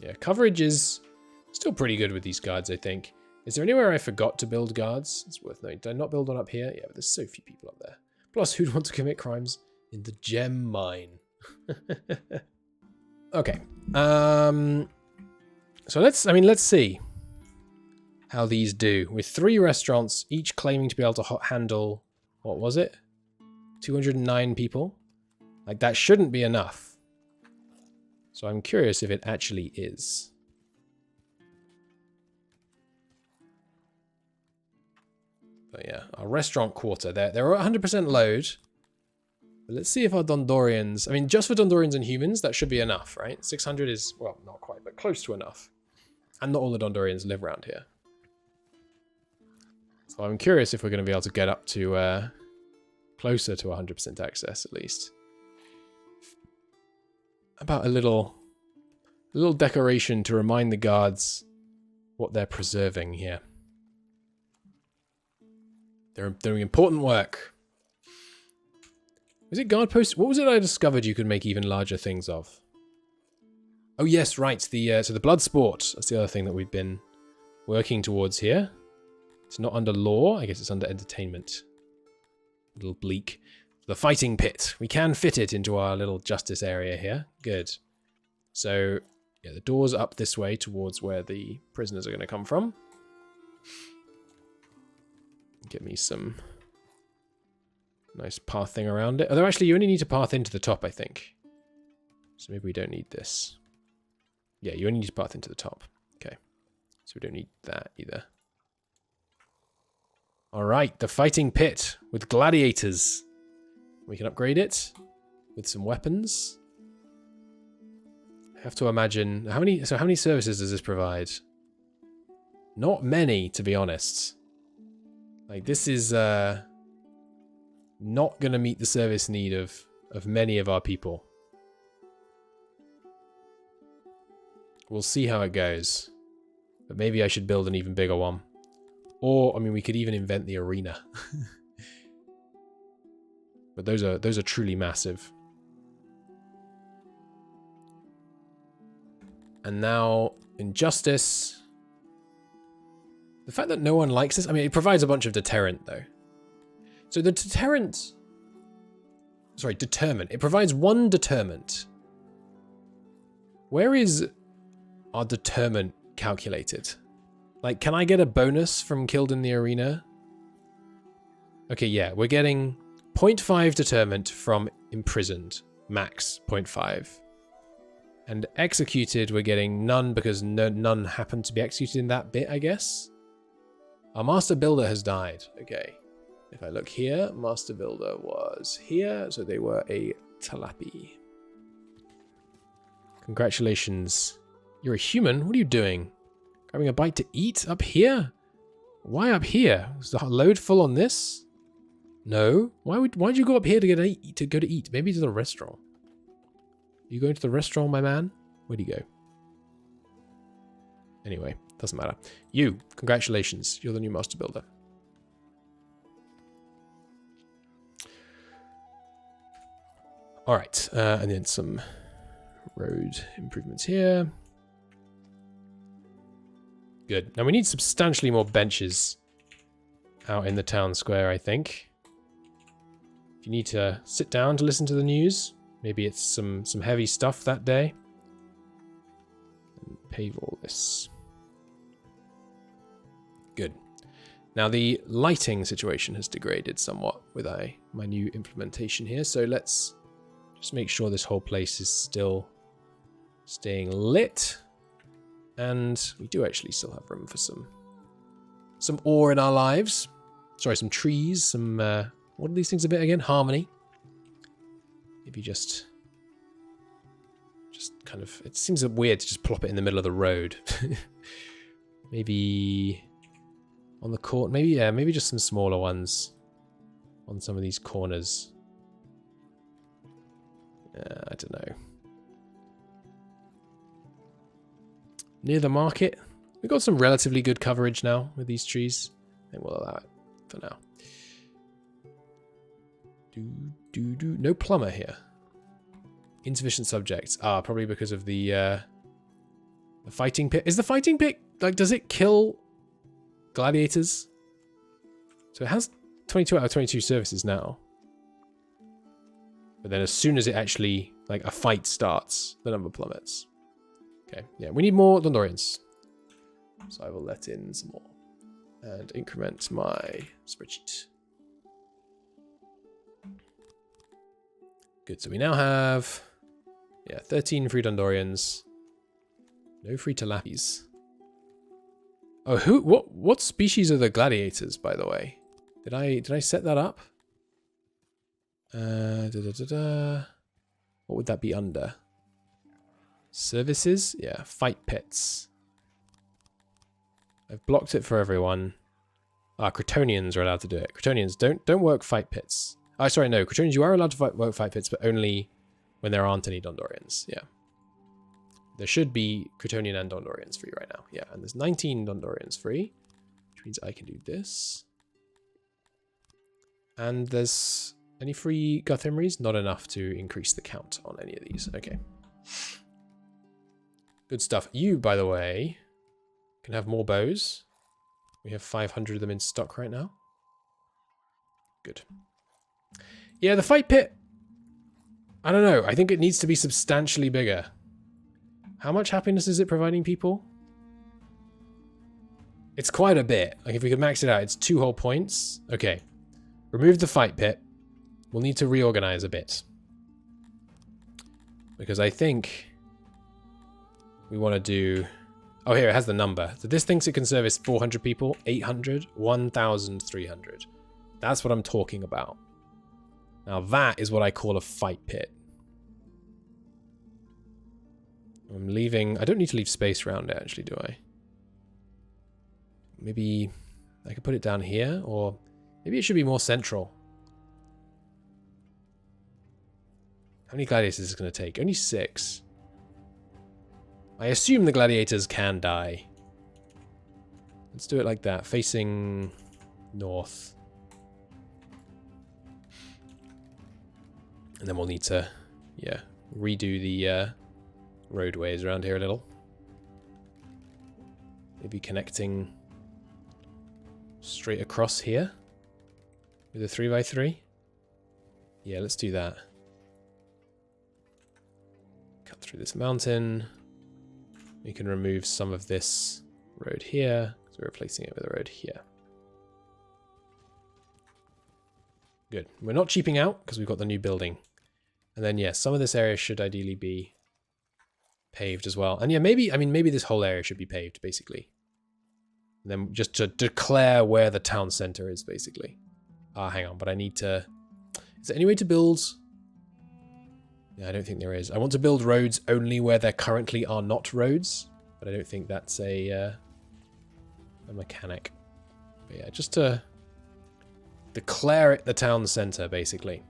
Yeah, coverage is still pretty good with these guards, I think. Is there anywhere I forgot to build guards? It's worth knowing. Did I not build one up here? Yeah, but there's so few people up there. Plus, who'd want to commit crimes in the gem mine? Okay. So let's see how these do. With 3 restaurants, each claiming to be able to handle, what was it? 209 people? Like, that shouldn't be enough. So I'm curious if it actually is. But yeah, our restaurant quarter, they're 100% load. But let's see if our Dundorians... I mean, just for Dundorians and humans, that should be enough, right? 600 is, well, not quite, but close to enough. And not all the Dundorians live around here. So I'm curious if we're going to be able to get up to closer to 100% access, at least. About a little decoration to remind the guards what they're preserving here. They're doing important work. Was it guard posts? What was it I discovered you could make even larger things of? Oh yes, right. So the blood sport. That's the other thing that we've been working towards here. It's not under law. I guess it's under entertainment. A little bleak. The fighting pit. We can fit it into our little justice area here. Good. So yeah, the door's up this way towards where the prisoners are going to come from. Get me some nice pathing around it. Although actually you only need to path into the top, I think. So maybe we don't need this. Yeah, you only need to path into the top. Okay. So we don't need that either. Alright, the fighting pit with gladiators. We can upgrade it with some weapons. I have to imagine... How many services does this provide? Not many, to be honest. Like, this is not going to meet the service need of many of our people. We'll see how it goes. But maybe I should build an even bigger one. Or, I mean, we could even invent the arena. But those are truly massive. And now, injustice. The fact that no one likes this, I mean, it provides a bunch of deterrent, though. So the deterrent... Sorry, deterrent. It provides one deterrent. Where is our deterrent calculated? Like, can I get a bonus from killed in the arena? Okay, yeah, we're getting 0.5 deterrent from imprisoned. Max 0.5. And executed, we're getting none because none happened to be executed in that bit, I guess. Our master builder has died. Okay. If I look here, master builder was here, so they were a Talapi. Congratulations. You're a human? What are you doing? Grabbing a bite to eat up here? Why up here? Is the load full on this? No. Why'd you go up here to go to eat? Maybe to the restaurant. You going to the restaurant, my man? Where'd he go? Anyway, doesn't matter. You, congratulations. You're the new master builder. Alright, and then some road improvements here. Good. Now we need substantially more benches out in the town square, I think. If you need to sit down to listen to the news, maybe it's some heavy stuff that day. And pave all this. Good. Now the lighting situation has degraded somewhat with my new implementation here, so let's just make sure this whole place is still staying lit. And we do actually still have room for some ore in our lives. Sorry, some trees, some... what are these things a bit again? Harmony. Maybe just kind of... It seems weird to just plop it in the middle of the road. Maybe on the court. Maybe, yeah, maybe just some smaller ones on some of these corners. I don't know. Near the market. We've got some relatively good coverage now with these trees. I think we'll allow it for now. No plumber here. Insufficient subjects. Ah, probably because of the fighting pit. Is the fighting pit, like, does it kill gladiators? So it has 22 out of 22 services now. But then as soon as it actually, like, a fight starts, the number plummets. Okay, yeah, we need more Dundorians. So I will let in some more. And increment my spreadsheet. Good, so we now have... Yeah, 13 free Dundorians. No free Talapis. Oh, what species are the gladiators, by the way? Did I set that up? What would that be under? Services? Yeah, fight pits. I've blocked it for everyone. Ah, Cretonians are allowed to do it. Cretonians, don't work fight pits. Oh, sorry, no. Cretonians, you are allowed to work fight pits, but only when there aren't any Dundorians. Yeah. There should be Cretonian and Dundorians free right now. Yeah, and there's 19 Dundorians free, which means I can do this. And there's any free Guthrimries? Not enough to increase the count on any of these. Okay. Good stuff. You, by the way, can have more bows. We have 500 of them in stock right now. Good. Yeah, the fight pit. I don't know. I think it needs to be substantially bigger. How much happiness is it providing people? It's quite a bit. Like, if we could max it out, it's 2 whole points. Okay. Remove the fight pit. We'll need to reorganize a bit. Because I think we want to do... Oh, here, it has the number. So this thinks it can service 400 people, 800, 1,300. That's what I'm talking about. Now that is what I call a fight pit. I'm leaving... I don't need to leave space around it, actually, do I? Maybe I could put it down here, or maybe it should be more central. How many gladiators is this going to take? Only 6. I assume the gladiators can die. Let's do it like that, facing north. And then we'll need to, yeah, redo the roadways around here a little. Maybe connecting straight across here with a 3x3. Yeah, let's do that. Cut through this mountain. We can remove some of this road here, because we're replacing it with a road here. Good. We're not cheaping out, because we've got the new building. And then, yeah, some of this area should ideally be paved as well. And yeah, maybe, I mean, maybe this whole area should be paved, basically. And then just to declare where the town center is, basically. Ah, hang on, but I need to... Is there any way to build... Yeah, I don't think there is. I want to build roads only where there currently are not roads, but I don't think that's a mechanic. But yeah, just to declare it the town center, basically.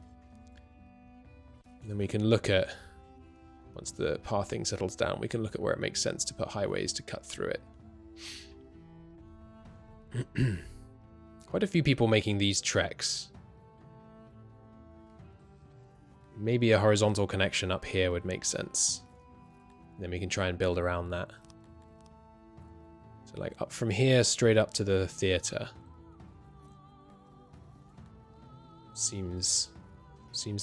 And then we can look at, once the pathing settles down, we can look at where it makes sense to put highways to cut through it. Quite a few people making these treks. Maybe a horizontal connection up here would make sense. And then we can try and build around that. So like up from here straight up to the theater. Seems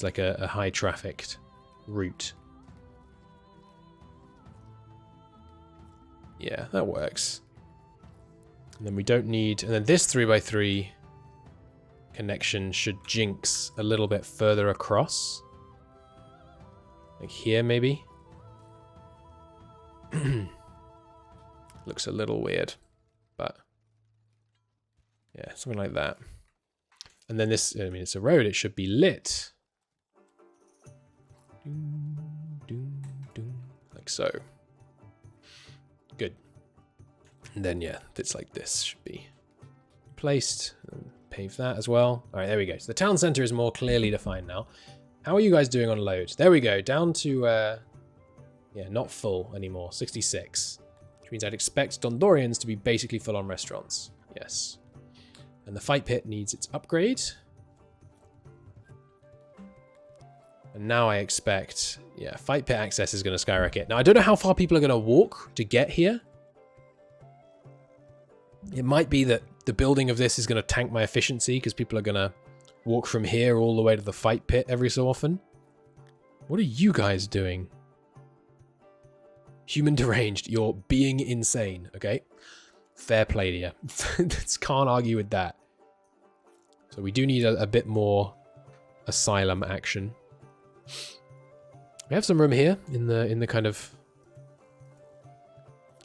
like a high trafficked route. Yeah, that works. And then we don't need, and then this 3x3 connection should jinx a little bit further across. Like here, maybe? Looks a little weird, but yeah, something like that. And then this, I mean, it's a road, it should be lit. Like so. Good. And then, yeah, bits like this should be placed. And pave that as well. All right, there we go. So the town center is more clearly defined now. How are you guys doing on load? There we go, down to, yeah, not full anymore, 66. Which means I'd expect Dundorians to be basically full on restaurants. Yes. And the fight pit needs its upgrade. And now I expect, yeah, fight pit access is going to skyrocket. Now, I don't know how far people are going to walk to get here. It might be that the building of this is going to tank my efficiency because people are going to walk from here all the way to the fight pit every so often. What are you guys doing? Human deranged. You're being insane, okay? Fair play to you. Can't argue with that. So we do need a bit more asylum action. We have some room here in the kind of,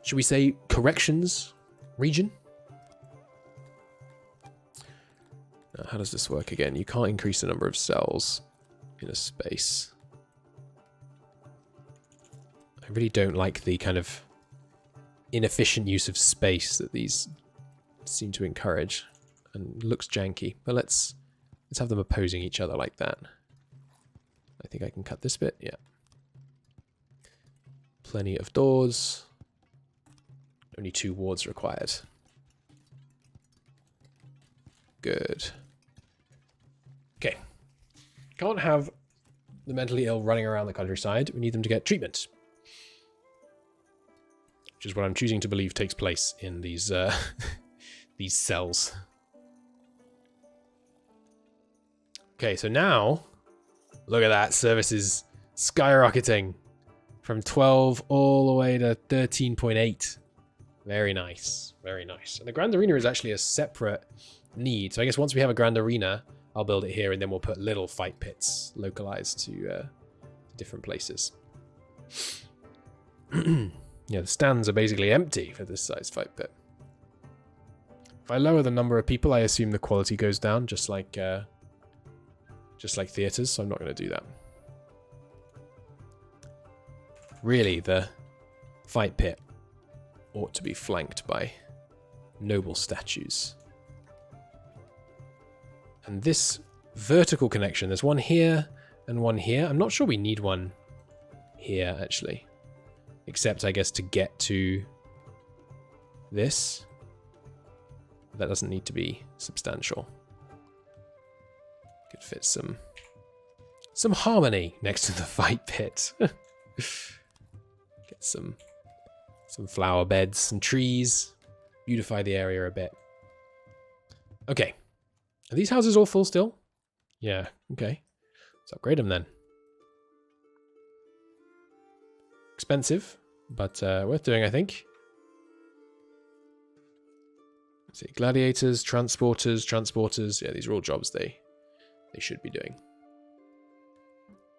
should we say, corrections region? How does this work again? You can't increase the number of cells. inner space. I really don't like the kind of inefficient use of space that these seem to encourage, and looks janky. But let's have them opposing each other like that. I think I can cut this bit. Yeah. Plenty of doors. Only 2 wards required. Good. Okay. Can't have the mentally ill running around the countryside. We need them to get treatment. Which is what I'm choosing to believe takes place in these these cells. Okay, so now look at that. Services skyrocketing from 12 all the way to 13.8. Very nice. Very nice. And the Grand Arena is actually a separate need. So I guess once we have a Grand Arena, I'll build it here, and then we'll put little fight pits localized to different places. Yeah, the stands are basically empty for this size fight pit. If I lower the number of people, I assume the quality goes down, just like theaters, so I'm not going to do that. Really, the fight pit ought to be flanked by noble statues. And this vertical connection, there's one here and one here. I'm not sure we need one here, actually. Except, I guess, to get to this. That doesn't need to be substantial. Could fit some harmony next to the fight pit. Get some flower beds, some trees. Beautify the area a bit. Okay. Are these houses all full still? Yeah, okay. Let's upgrade them then. Expensive, but worth doing, I think. Let's see, gladiators, transporters. Yeah, these are all jobs they should be doing.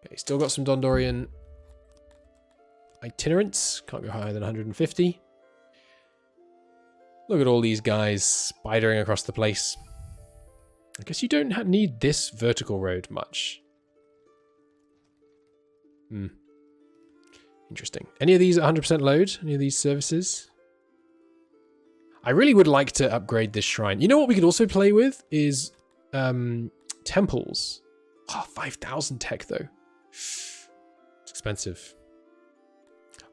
Okay, still got some Dundorian itinerants. Can't go higher than 150. Look at all these guys spidering across the place. I guess you don't need this vertical road much. Interesting. Any of these 100% load? Any of these services? I really would like to upgrade this shrine. You know what we could also play with is temples. Oh, 5,000 tech though. It's expensive.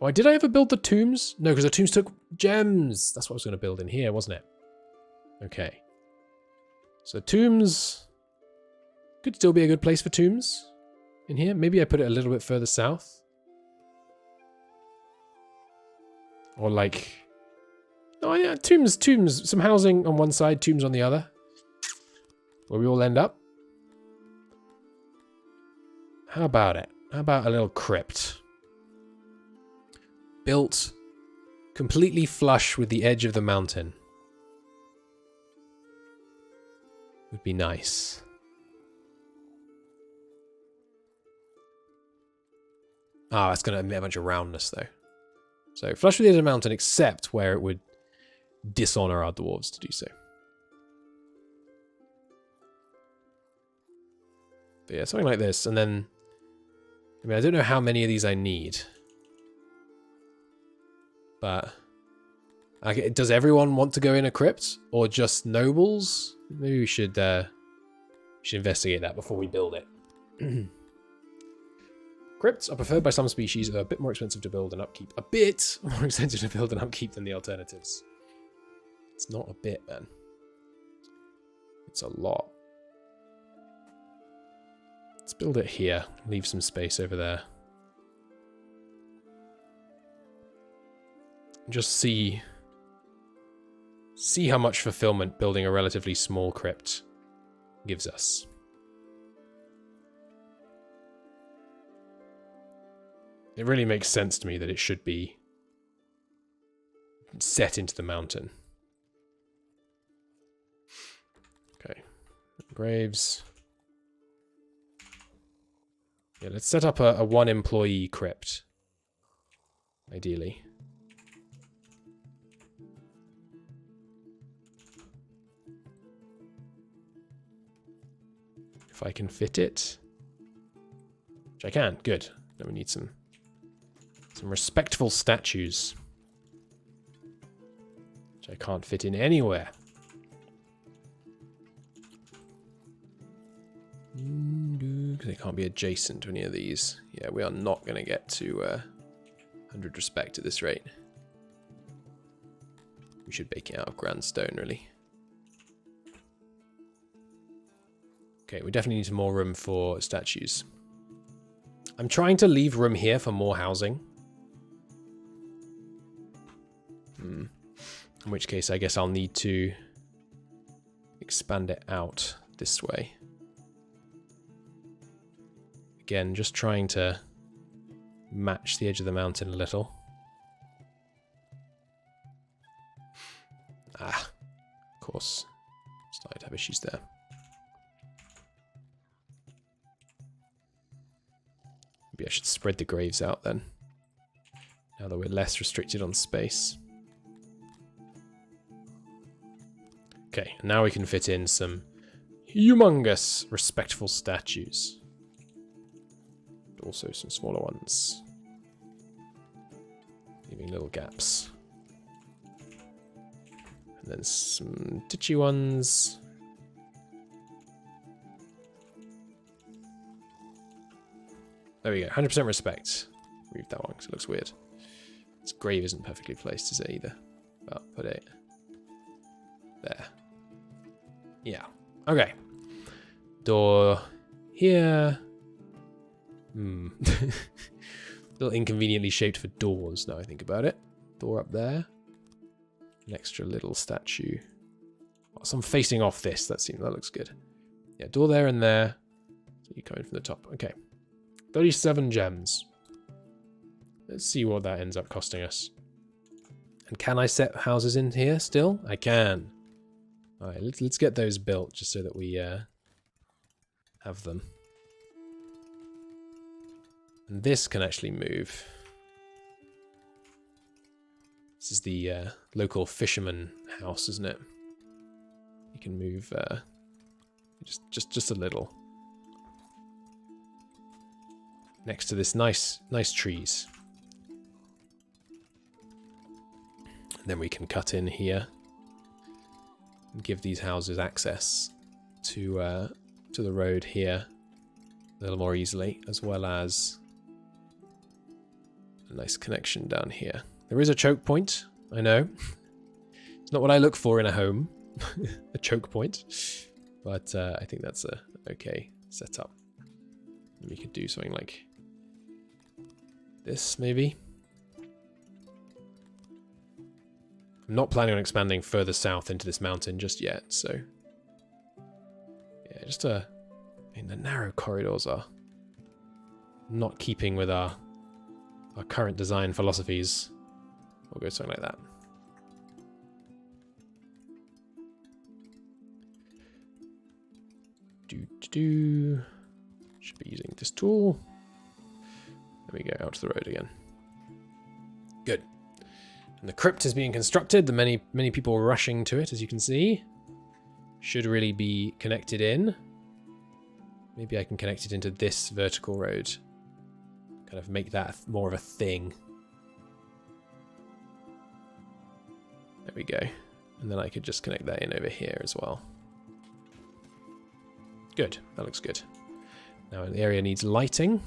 Oh, did I ever build the tombs? No, because the tombs took gems. That's what I was going to build in here, wasn't it? Okay. So tombs could still be a good place for tombs in here. Maybe I put it a little bit further south. Or like, oh yeah, tombs, some housing on one side, tombs on the other. Where we all end up. How about it? How about a little crypt? Built completely flush with the edge of the mountain. Would be nice. Ah, that's going to emit a bunch of roundness though. So flush with the edge of the mountain, except where it would dishonor our dwarves to do so. But yeah, something like this, and then I mean, I don't know how many of these I need, but okay, does everyone want to go in a crypt or just nobles? Maybe we should investigate that before we build it. Crypts are preferred by some species, are a bit more expensive to build and upkeep. A bit more expensive to build and upkeep than the alternatives. It's not a bit, man. It's a lot. Let's build it here. Leave some space over there. Just see how much fulfillment building a relatively small crypt gives us. It really makes sense to me that it should be set into the mountain. Okay. Graves. Yeah, let's set up a one-employee crypt. Ideally. If I can fit it. Which I can. Good. Then we need some respectful statues. Which I can't fit in anywhere. Because they can't be adjacent to any of these. Yeah, we are not going to get to 100 respect at this rate. We should bake it out of grand stone, really. Okay, we definitely need some more room for statues. I'm trying to leave room here for more housing. In which case, I guess I'll need to expand it out this way. Again, just trying to match the edge of the mountain a little. Ah, of course. Started to have issues there. Maybe I should spread the graves out then. Now that we're less restricted on space. Okay, and now we can fit in some humongous, respectful statues. And also some smaller ones. Leaving little gaps. And then some titchy ones. There we go, 100% respect. Remove that one because it looks weird. This grave isn't perfectly placed, is it either? But put it there. Yeah. Okay. Door here. A little inconveniently shaped for doors now I think about it. Door up there. An extra little statue. Oh, some facing off this. That looks good. Yeah, door there and there. So you come in from the top. Okay. 37 gems. Let's see what that ends up costing us. And can I set houses in here still? I can. Alright, let's get those built just so that we have them. And this can actually move. This is the local fisherman house, isn't it? You can move just a little. Next to this nice trees. And then we can cut in here and give these houses access to the road here a little more easily, as well as a nice connection down here. There is a choke point, I know. It's not what I look for in a home, a choke point, but I think that's a okay setup. We could do something like this, maybe. I'm not planning on expanding further south into this mountain just yet, so yeah, just I mean, the narrow corridors are not keeping with our current design philosophies. We'll go something like that. Should be using this tool. There we go, out to the road again. Good. And the crypt is being constructed. The many people rushing to it, as you can see. Should really be connected in. Maybe I can connect it into this vertical road. Kind of make that more of a thing. There we go. And then I could just connect that in over here as well. Good, that looks good. Now the area needs lighting.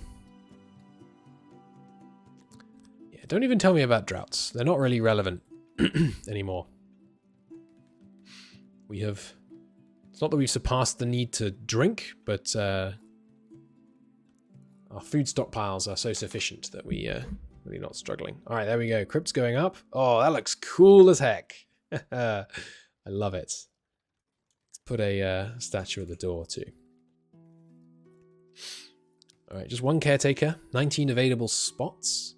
Yeah, don't even tell me about droughts. They're not really relevant anymore. It's not that we've surpassed the need to drink, but our food stockpiles are so sufficient that we're really not struggling. All right, there we go. Crypt's going up. Oh, that looks cool as heck. I love it. Let's put a statue at the door too. All right, just one caretaker, 19 available spots.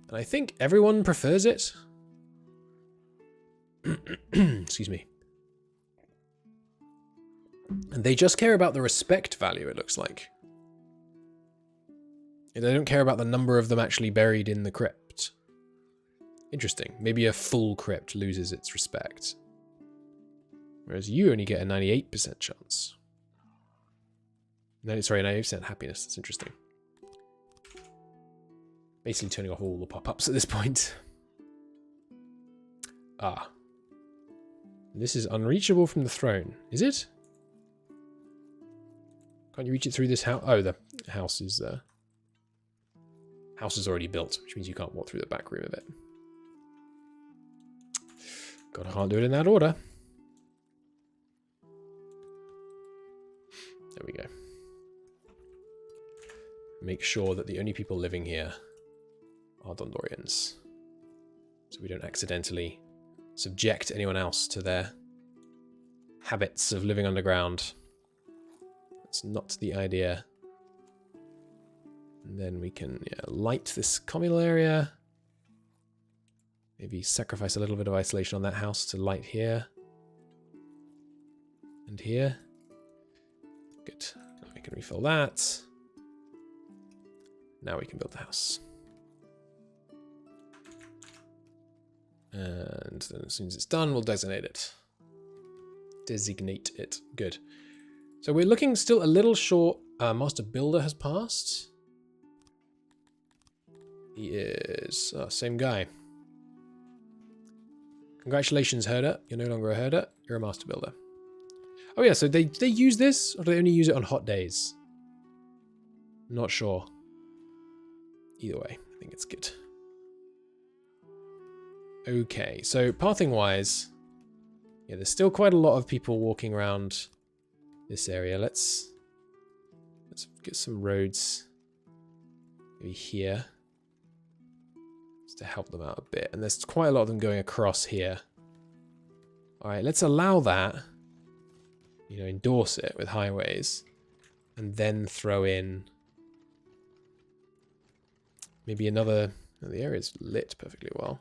And I think everyone prefers it. Excuse me. And they just care about the respect value, it looks like. They don't care about the number of them actually buried in the crypt. Interesting. Maybe a full crypt loses its respect. Whereas you only get a 98% chance. No, sorry, 90% happiness. That's interesting. Basically turning off all the pop-ups at this point. Ah. This is unreachable from the throne. Is it? Can't you reach it through this house? Oh, the house is already built, which means you can't walk through the back room of it. God, I can't do it in that order. There we go. Make sure that the only people living here are Dundorians, so we don't accidentally subject anyone else to their habits of living underground. That's not the idea. And then we can light this communal area. Maybe sacrifice a little bit of isolation on that house to light here. And here. Good. We can refill that. Now we can build the house. And then as soon as it's done, we'll designate it. Designate it. Good. So we're looking still a little short. Master Builder has passed. He is... same guy. Congratulations, herder. You're no longer a herder. You're a master builder. Oh yeah, so they use this, or do they only use it on hot days? Not sure. Either way, I think it's good. Okay, so pathing-wise, yeah, there's still quite a lot of people walking around this area. Let's get some roads maybe here, just to help them out a bit. And there's quite a lot of them going across here. All right, let's allow that. You know, endorse it with highways, and then throw in maybe another. Oh, the area's lit perfectly well.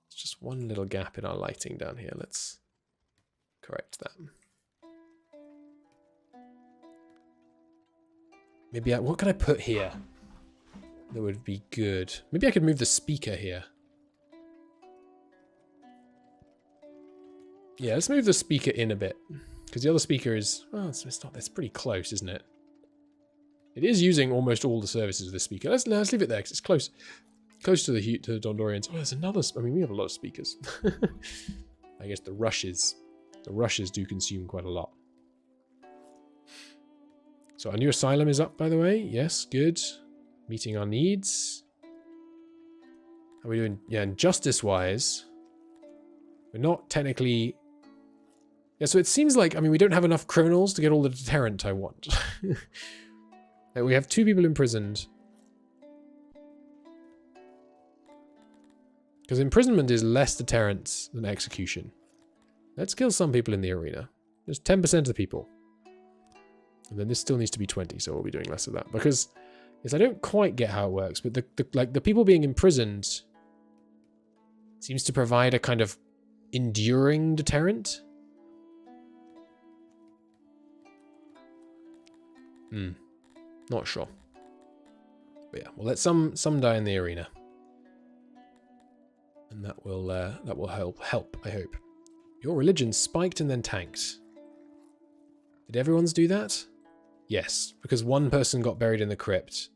It's just one little gap in our lighting down here. Let's correct that. Maybe what can I put here that would be good? Maybe I could move the speaker here. Yeah, let's move the speaker in a bit. Because the other speaker is... well, it's not... that's pretty close, isn't it? It is using almost all the services of the speaker. Let's leave it there, because it's close. Close to the Dundorians. Oh, there's another... I mean, we have a lot of speakers. I guess the rushes do consume quite a lot. So our new asylum is up, by the way. Yes, good. Meeting our needs. How are we doing? Yeah, and justice-wise, we're not technically... yeah, so it seems like, I mean, we don't have enough criminals to get all the deterrent I want. We have 2 people imprisoned. Because imprisonment is less deterrent than execution. Let's kill some people in the arena. There's 10% of the people. And then this still needs to be 20, so we'll be doing less of that. Because, yes, I don't quite get how it works, but the people being imprisoned seems to provide a kind of enduring deterrent. Not sure. But yeah, we'll let some die in the arena. And that will help, I hope. Your religion spiked and then tanked. Did everyone's do that? Yes, because one person got buried in the crypt.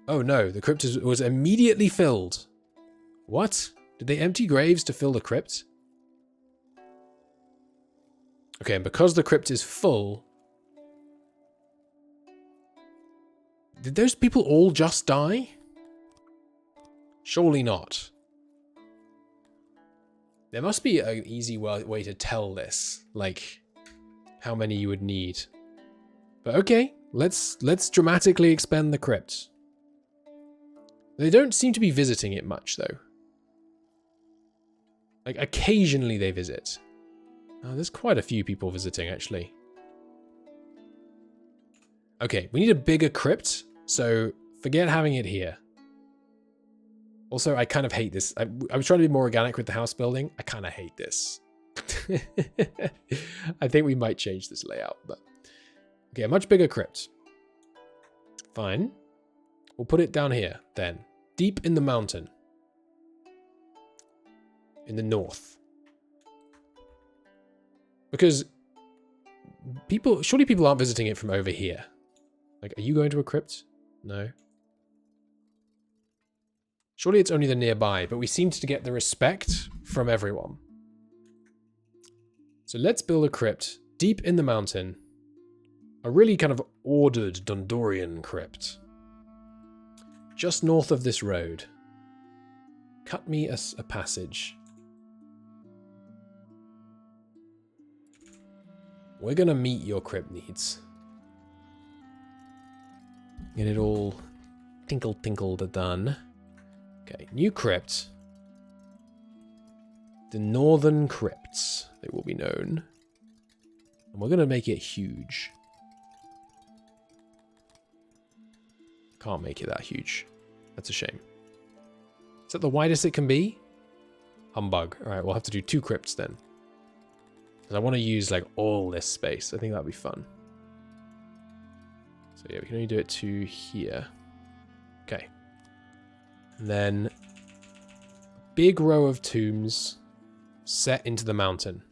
Oh no, the crypt was immediately filled. What? Did they empty graves to fill the crypt? Okay, and because the crypt is full... did those people all just die? Surely not. There must be an easy way to tell this, like how many you would need. But okay, let's dramatically expand the crypt. They don't seem to be visiting it much, though. Like, occasionally they visit. Oh, there's quite a few people visiting, actually. Okay, we need a bigger crypt, so forget having it here. Also, I kind of hate this. I was trying to be more organic with the house building. I kind of hate this. I think we might change this layout, but... okay, a much bigger crypt. Fine. We'll put it down here, then. Deep in the mountain. In the north. Because Surely people aren't visiting it from over here. Like, are you going to a crypt? No. Surely it's only the nearby, but we seem to get the respect from everyone. So let's build a crypt deep in the mountain. A really kind of ordered Dundorian crypt. Just north of this road. Cut me a passage. We're gonna meet your crypt needs. Get it all tinkled done. Okay, new crypt. The Northern Crypts, they will be known. And we're gonna make it huge. Can't make it that huge. That's a shame. Is that the widest it can be? Humbug. Alright, we'll have to do 2 crypts then. Because I want to use like all this space. I think that'd be fun. So yeah, we can only do it to here. Okay. And then a big row of tombs set into the mountain.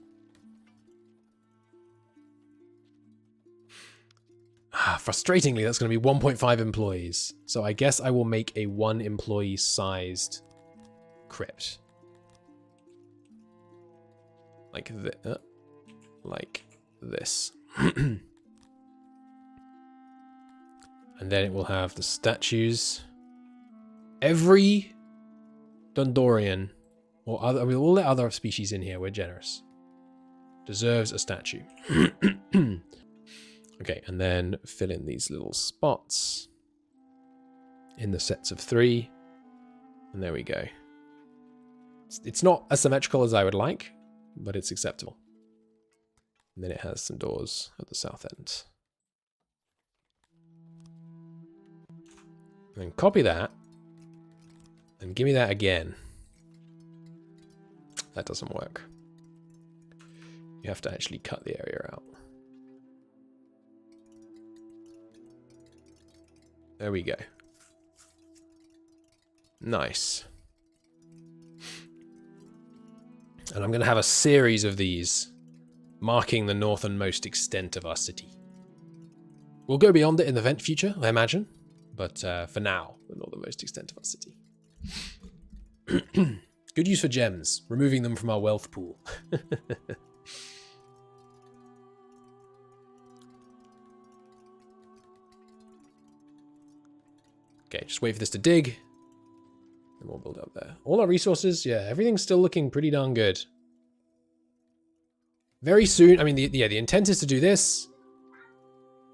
Frustratingly, that's going to be 1.5 employees. So I guess I will make a 1 employee sized crypt. Like this. And then it will have the statues. Every Dundorian, or other, we'll let other species in here, we're generous, deserves a statue. Okay, and then fill in these little spots in the sets of 3. And there we go. It's not as symmetrical as I would like, but it's acceptable. And then it has some doors at the south end. And then copy that. And give me that again. That doesn't work. You have to actually cut the area out. There we go. Nice. And I'm going to have a series of these marking the northernmost extent of our city. We'll go beyond it in the future, I imagine. But for now, the northernmost extent of our city. Good use for gems, removing them from our wealth pool. Okay, just wait for this to dig. And we'll build up there. All our resources, yeah, everything's still looking pretty darn good. Very soon, I mean, the intent is to do this.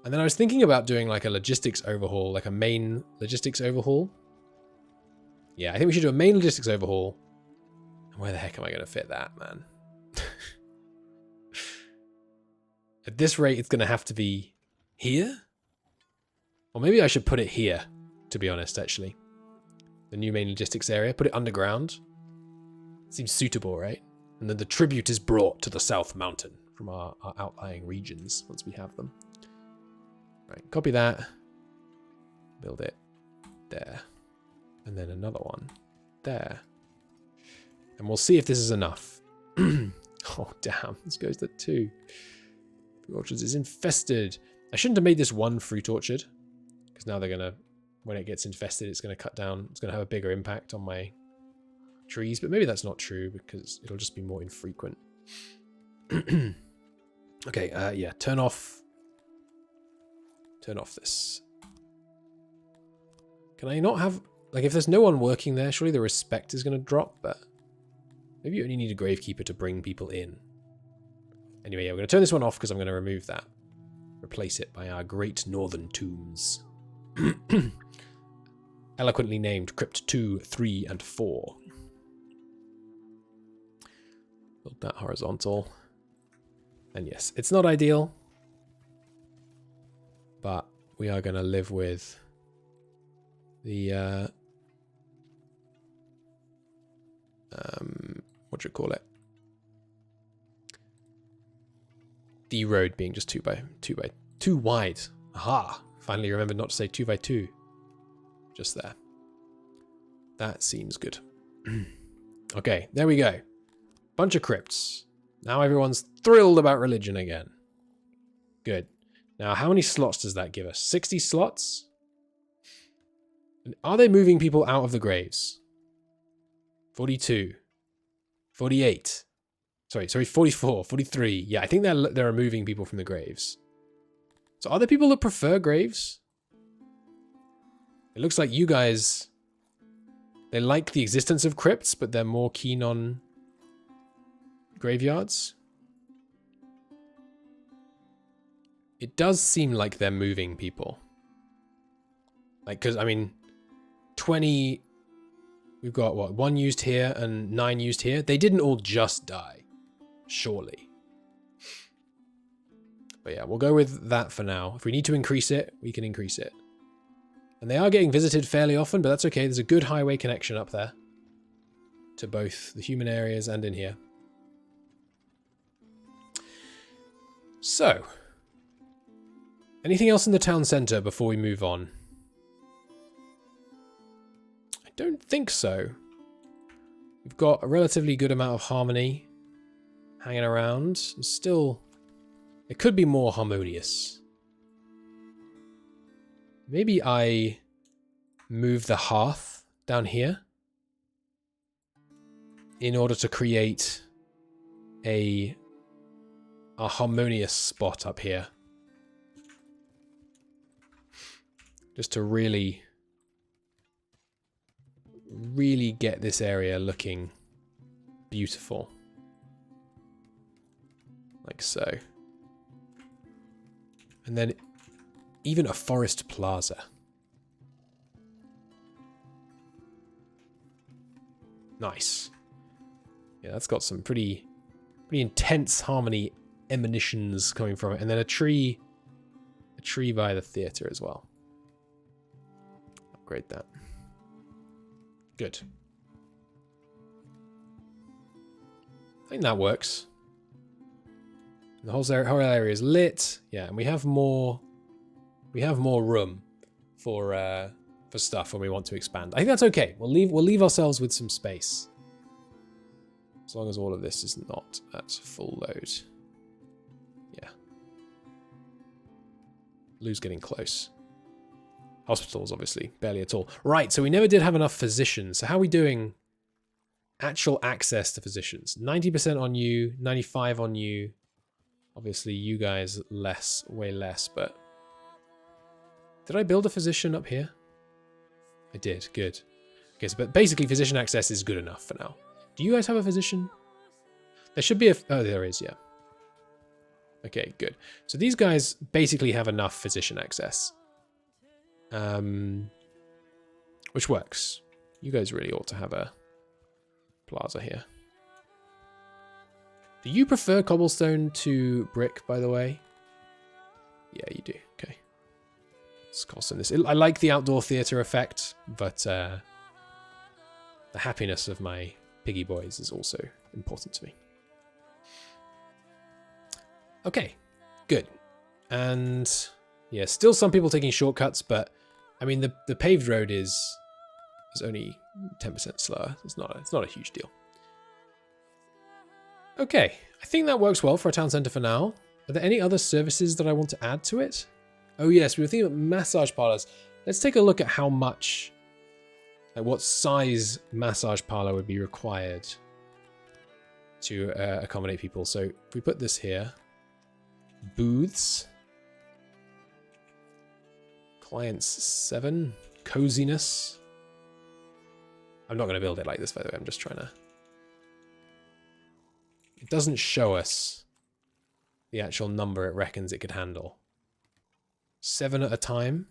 And then I was thinking about doing like a logistics overhaul, like a main logistics overhaul. Yeah, I think we should do a main logistics overhaul. And where the heck am I going to fit that, man? At this rate, it's going to have to be here? Or maybe I should put it here, to be honest, actually. The new main logistics area. Put it underground. Seems suitable, right? And then the tribute is brought to the South Mountain from our outlying regions once we have them. Right, copy that. Build it there. And then another one there. And we'll see if this is enough. Oh, damn. This goes to 2. The orchards is infested. I shouldn't have made this 1 fruit orchard. Because now they're going to, when it gets infested, it's going to cut down. It's going to have a bigger impact on my trees. But maybe that's not true because it'll just be more infrequent. Okay, yeah. Turn off this. Can I not have... Like, if there's no one working there, surely the respect is going to drop, but maybe you only need a gravekeeper to bring people in. Anyway, yeah, we're going to turn this one off because I'm going to remove that. Replace it by our great northern tombs. Eloquently named Crypt 2, 3, and 4. Build that horizontal. And yes, it's not ideal, but we are going to live with the... what do you call it? The road being just 2 by 2 wide. Aha! Finally remembered not to say 2 by 2. Just there. That seems good. Okay, there we go. Bunch of crypts. Now everyone's thrilled about religion again. Good. Now, how many slots does that give us? 60 slots? And are they moving people out of the graves? 42. 48. Sorry, 44. 43. Yeah, I think they're removing people from the graves. So are there people that prefer graves? It looks like you guys... They like the existence of crypts, but they're more keen on graveyards. It does seem like they're moving people. Like, because, I mean, 20... We've got, what, 1 used here and 9 used here. They didn't all just die. Surely. But yeah, we'll go with that for now. If we need to increase it, we can increase it. And they are getting visited fairly often, but that's okay. There's a good highway connection up there. To both the human areas and in here. So. Anything else in the town centre before we move on? I don't think so. We've got a relatively good amount of harmony hanging around. Still, it could be more harmonious. Maybe I move the hearth down here in order to create a harmonious spot up here. Just to really get this area looking beautiful. Like so. And then even a forest plaza. Nice. Yeah, that's got some pretty intense harmony emanations coming from it. And then a tree by the theatre as well. Upgrade that. Good. I think that works. The whole area is lit. Yeah, and we have more room for stuff when we want to expand. I think that's okay. We'll leave ourselves with some space. As long as all of this is not at full load. Yeah. Lou's getting close. Hospitals, obviously. Barely at all. Right, so we never did have enough physicians. So how are we doing actual access to physicians? 90% on you, 95 on you. Obviously, you guys less, way less, but... Did I build a physician up here? I did, good. Okay, so but basically physician access is good enough for now. Do you guys have a physician? There should be a... Oh, there is, yeah. Okay, good. So these guys basically have enough physician access. Which works. You guys really ought to have a plaza here. Do you prefer cobblestone to brick, by the way? Yeah, you do. Okay. Let's cobblestone this. I like the outdoor theatre effect, but the happiness of my piggy boys is also important to me. Okay, good. And yeah, still some people taking shortcuts, but I mean the paved road is only 10% slower. It's not a huge deal. Okay, I think that works well for a town centre for now. Are there any other services that I want to add to it? Oh yes, we were thinking about massage parlours. Let's take a look at how much, like what size massage parlour would be required to accommodate people. So if we put this here, booths, clients 7, coziness. I'm not going to build it like this, by the way. I'm just trying to... It doesn't show us the actual number it reckons it could handle. 7 at a time.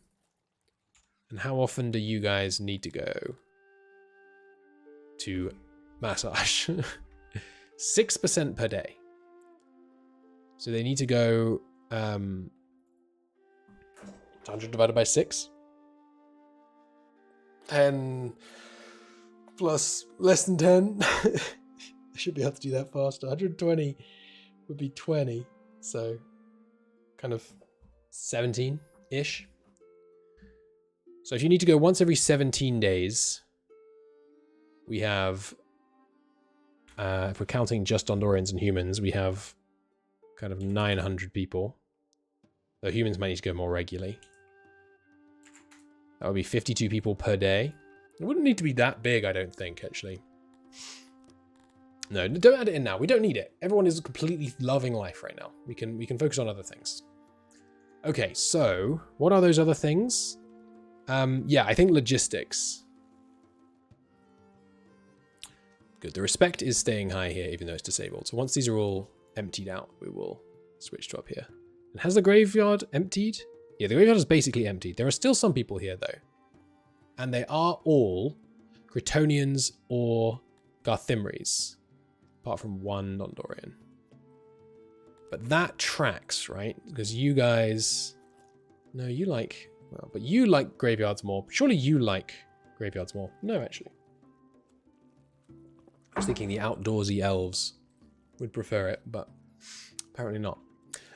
And how often do you guys need to go to massage? 6% per day. So they need to go 100 divided by 6. 10 plus less than 10. I should be able to do that faster. 120 would be 20. So kind of 17-ish. So if you need to go once every 17 days, we have, if we're counting just Dundorians and humans, we have kind of 900 people. Though humans might need to go more regularly. That would be 52 people per day. It wouldn't need to be that big, I don't think, actually. No, don't add it in now. We don't need it. Everyone is completely loving life right now. We can focus on other things. Okay, so what are those other things? Yeah, I think logistics. Good. The respect is staying high here, even though it's disabled. So once these are all emptied out, we will switch to up here. And has the graveyard emptied? Yeah, the graveyard is basically emptied. There are still some people here, though. And they are all Cretonians or Garthimries, apart from one Dundorian. But that tracks, right? Because you guys... No, you like... Well, but you like graveyards more. Surely you like graveyards more. No, actually. I was thinking the outdoorsy elves would prefer it, but apparently not.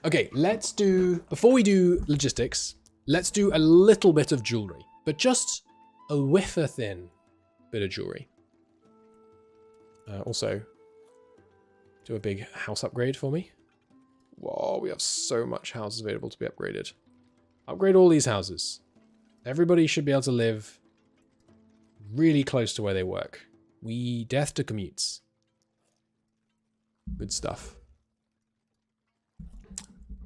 Okay, let's do... Before we do logistics, let's do a little bit of jewelry. But just a whiffer thin bit of jewelry. Also, do a big house upgrade for me. Whoa, we have so much houses available to be upgraded. Upgrade all these houses. Everybody should be able to live really close to where they work. Death to commutes. Good stuff.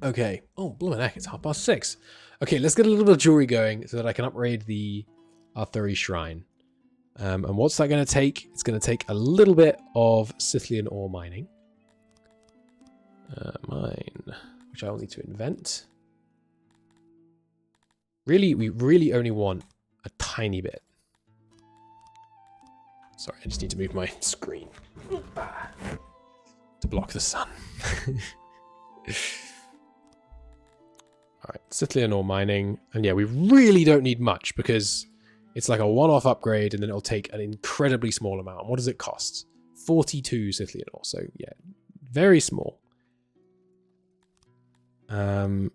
Okay. Oh, blooming heck, it's 6:30. Okay, let's get a little bit of jewelry going so that I can upgrade the Arthuri Shrine. And what's that going to take? It's going to take a little bit of Scythian ore mining. Which I will need to invent. Really, we really only want a tiny bit. Sorry, I just need to move my screen to block the sun. Alright, Scythian ore mining. And yeah, we really don't need much because it's like a one-off upgrade and then it'll take an incredibly small amount. What does it cost? 42 Scythian ore. So yeah, very small. And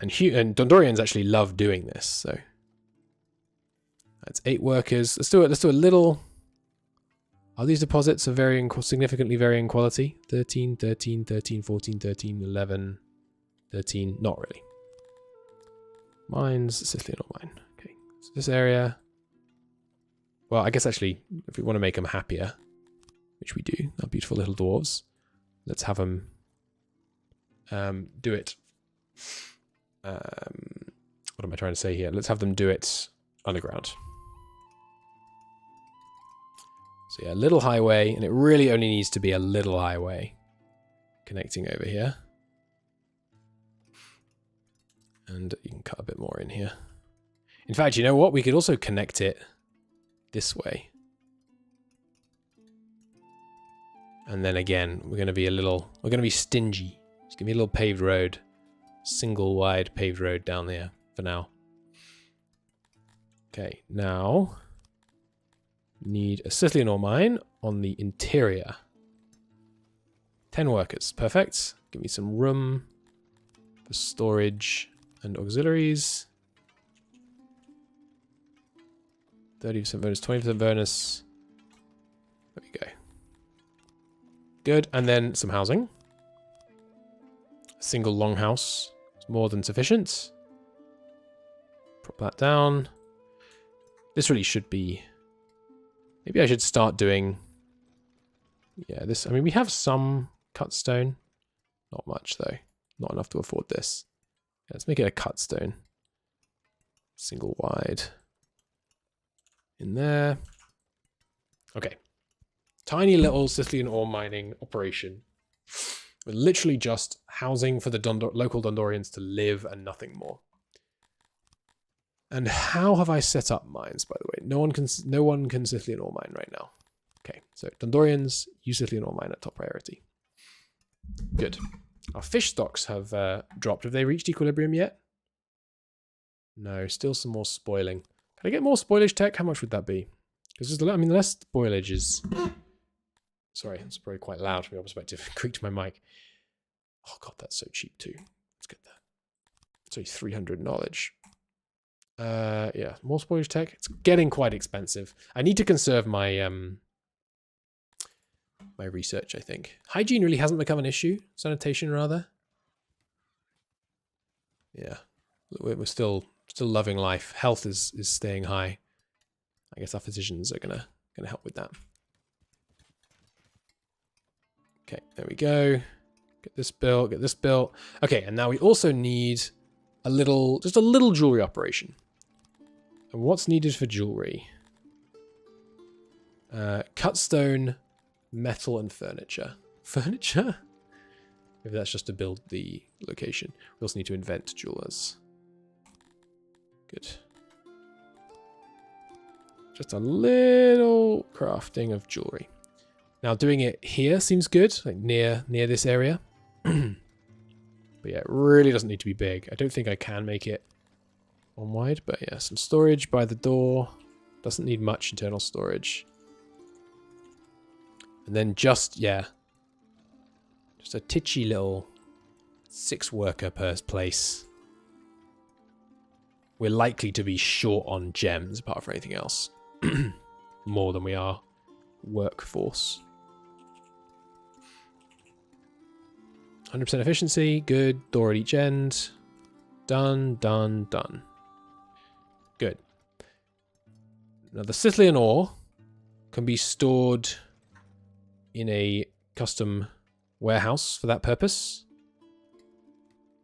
Dundorians actually love doing this, so that's 8 workers. Let's do it. Let's do a little. Are these deposits of significantly varying quality? 13, 13, 13, 14, 13, 11, 13. Not really. Mines, Sicilian ore mine. Okay, so this area. Well, I guess actually, if we want to make them happier, which we do, our beautiful little dwarves, let's have them do it. What am I trying to say here? Let's have them do it underground. So yeah, a little highway, and it really only needs to be a little highway connecting over here. And you can cut a bit more in here. In fact, you know what? We could also connect it this way. And then again, we're going to be stingy. Just give me a little paved road. Single wide paved road down there for now. Okay, now need a Sicilian ore mine on the interior. 10 workers, perfect. Give me some room for storage and auxiliaries. 30% bonus, 20% bonus. There we go. Good, and then some housing. Single longhouse. More than sufficient. Prop that down. This really should be... Maybe I should start doing... Yeah, this... I mean, we have some cut stone. Not much, though. Not enough to afford this. Yeah, let's make it a cut stone. Single wide. In there. Okay. Tiny little Sicilian ore mining operation. We're literally just housing for the local Dundorians to live and nothing more. And how have I set up mines, by the way? No one can Sicilian ore mine right now. Okay, so Dundorians, use Sicilian ore mine at top priority. Good. Our fish stocks have dropped. Have they reached equilibrium yet? No, still some more spoiling. Can I get more spoilage tech? How much would that be? Because I mean, less spoilage is... Sorry, it's probably quite loud from your perspective. Creaked my mic. Oh god, that's so cheap too. Let's get that. It's only 300 knowledge. Yeah, more spoilage tech. It's getting quite expensive. I need to conserve my my research, I think. Hygiene really hasn't become an issue. Sanitation, rather. Yeah, we're still loving life. Health is staying high. I guess our physicians are gonna help with that. Okay, there we go. Get this built, get this built. Okay, and now we also need just a little jewelry operation. And what's needed for jewelry? Cut stone, metal, and furniture. Furniture? Maybe that's just to build the location. We also need to invent jewelers. Good. Just a little crafting of jewelry. Now doing it here seems good, like near this area. But yeah, it really doesn't need to be big. I don't think I can make it one wide, but yeah, some storage by the door. Doesn't need much internal storage. And then just a titchy little 6 worker per place. We're likely to be short on gems apart from anything else. More than we are workforce. 100% efficiency, good. Door at each end. Done, done, done. Good. Now the Scythian ore can be stored in a custom warehouse for that purpose.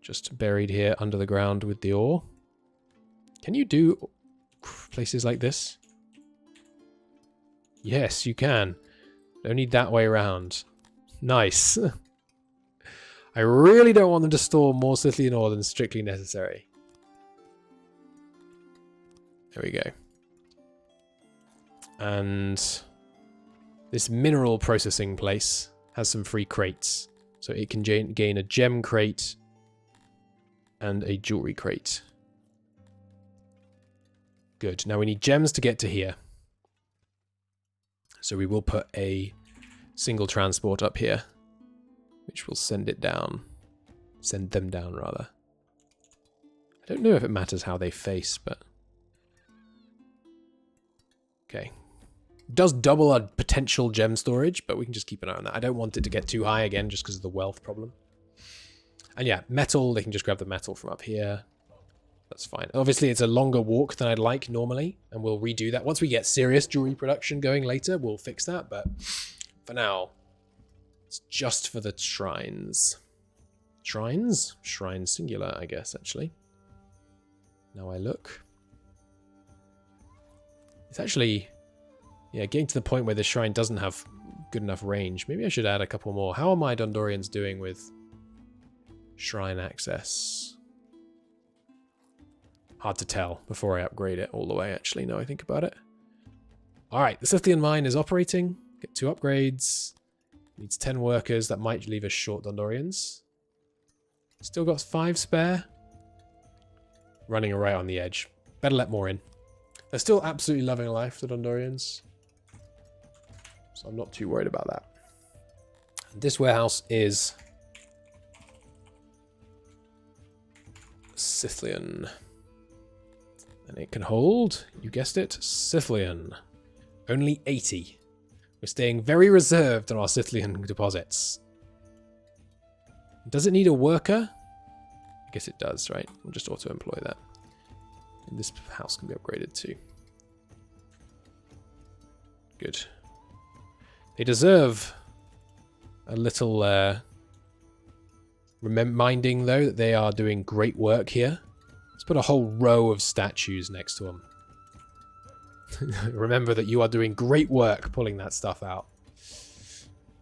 Just buried here under the ground with the ore. Can you do places like this? Yes, you can. No need that way around. Nice. I really don't want them to store more Scythian ore than strictly necessary. There we go. And this mineral processing place has some free crates. So it can gain a gem crate and a jewelry crate. Good. Now we need gems to get to here. So we will put a single transport up here, which will send it down. Send them down, rather. I don't know if it matters how they face, but... Okay. It does double our potential gem storage, but we can just keep an eye on that. I don't want it to get too high again, just because of the wealth problem. And yeah, metal, they can just grab the metal from up here. That's fine. Obviously, it's a longer walk than I'd like normally, and we'll redo that. Once we get serious jewelry production going later, we'll fix that, but for now, it's just for the shrines. Shrines? Shrines singular, I guess, actually. Now I look. It's actually, yeah, getting to the point where the shrine doesn't have good enough range. Maybe I should add a couple more. How are my Dundorians doing with shrine access? Hard to tell before I upgrade it all the way, actually, now I think about it. Alright, the Scythian mine is operating. Get 2 upgrades. Needs 10 workers. That might leave us short Dundorians. Still got 5 spare. Running right on the edge. Better let more in. They're still absolutely loving life, the Dundorians. So I'm not too worried about that. This warehouse is Scythian. And it can hold, you guessed it, Scythian. Only 80. We're staying very reserved on our Scythian deposits. Does it need a worker? I guess it does, right? We'll just auto-employ that. And this house can be upgraded too. Good. They deserve a little reminding, though, that they are doing great work here. Let's put a whole row of statues next to them. Remember that you are doing great work pulling that stuff out.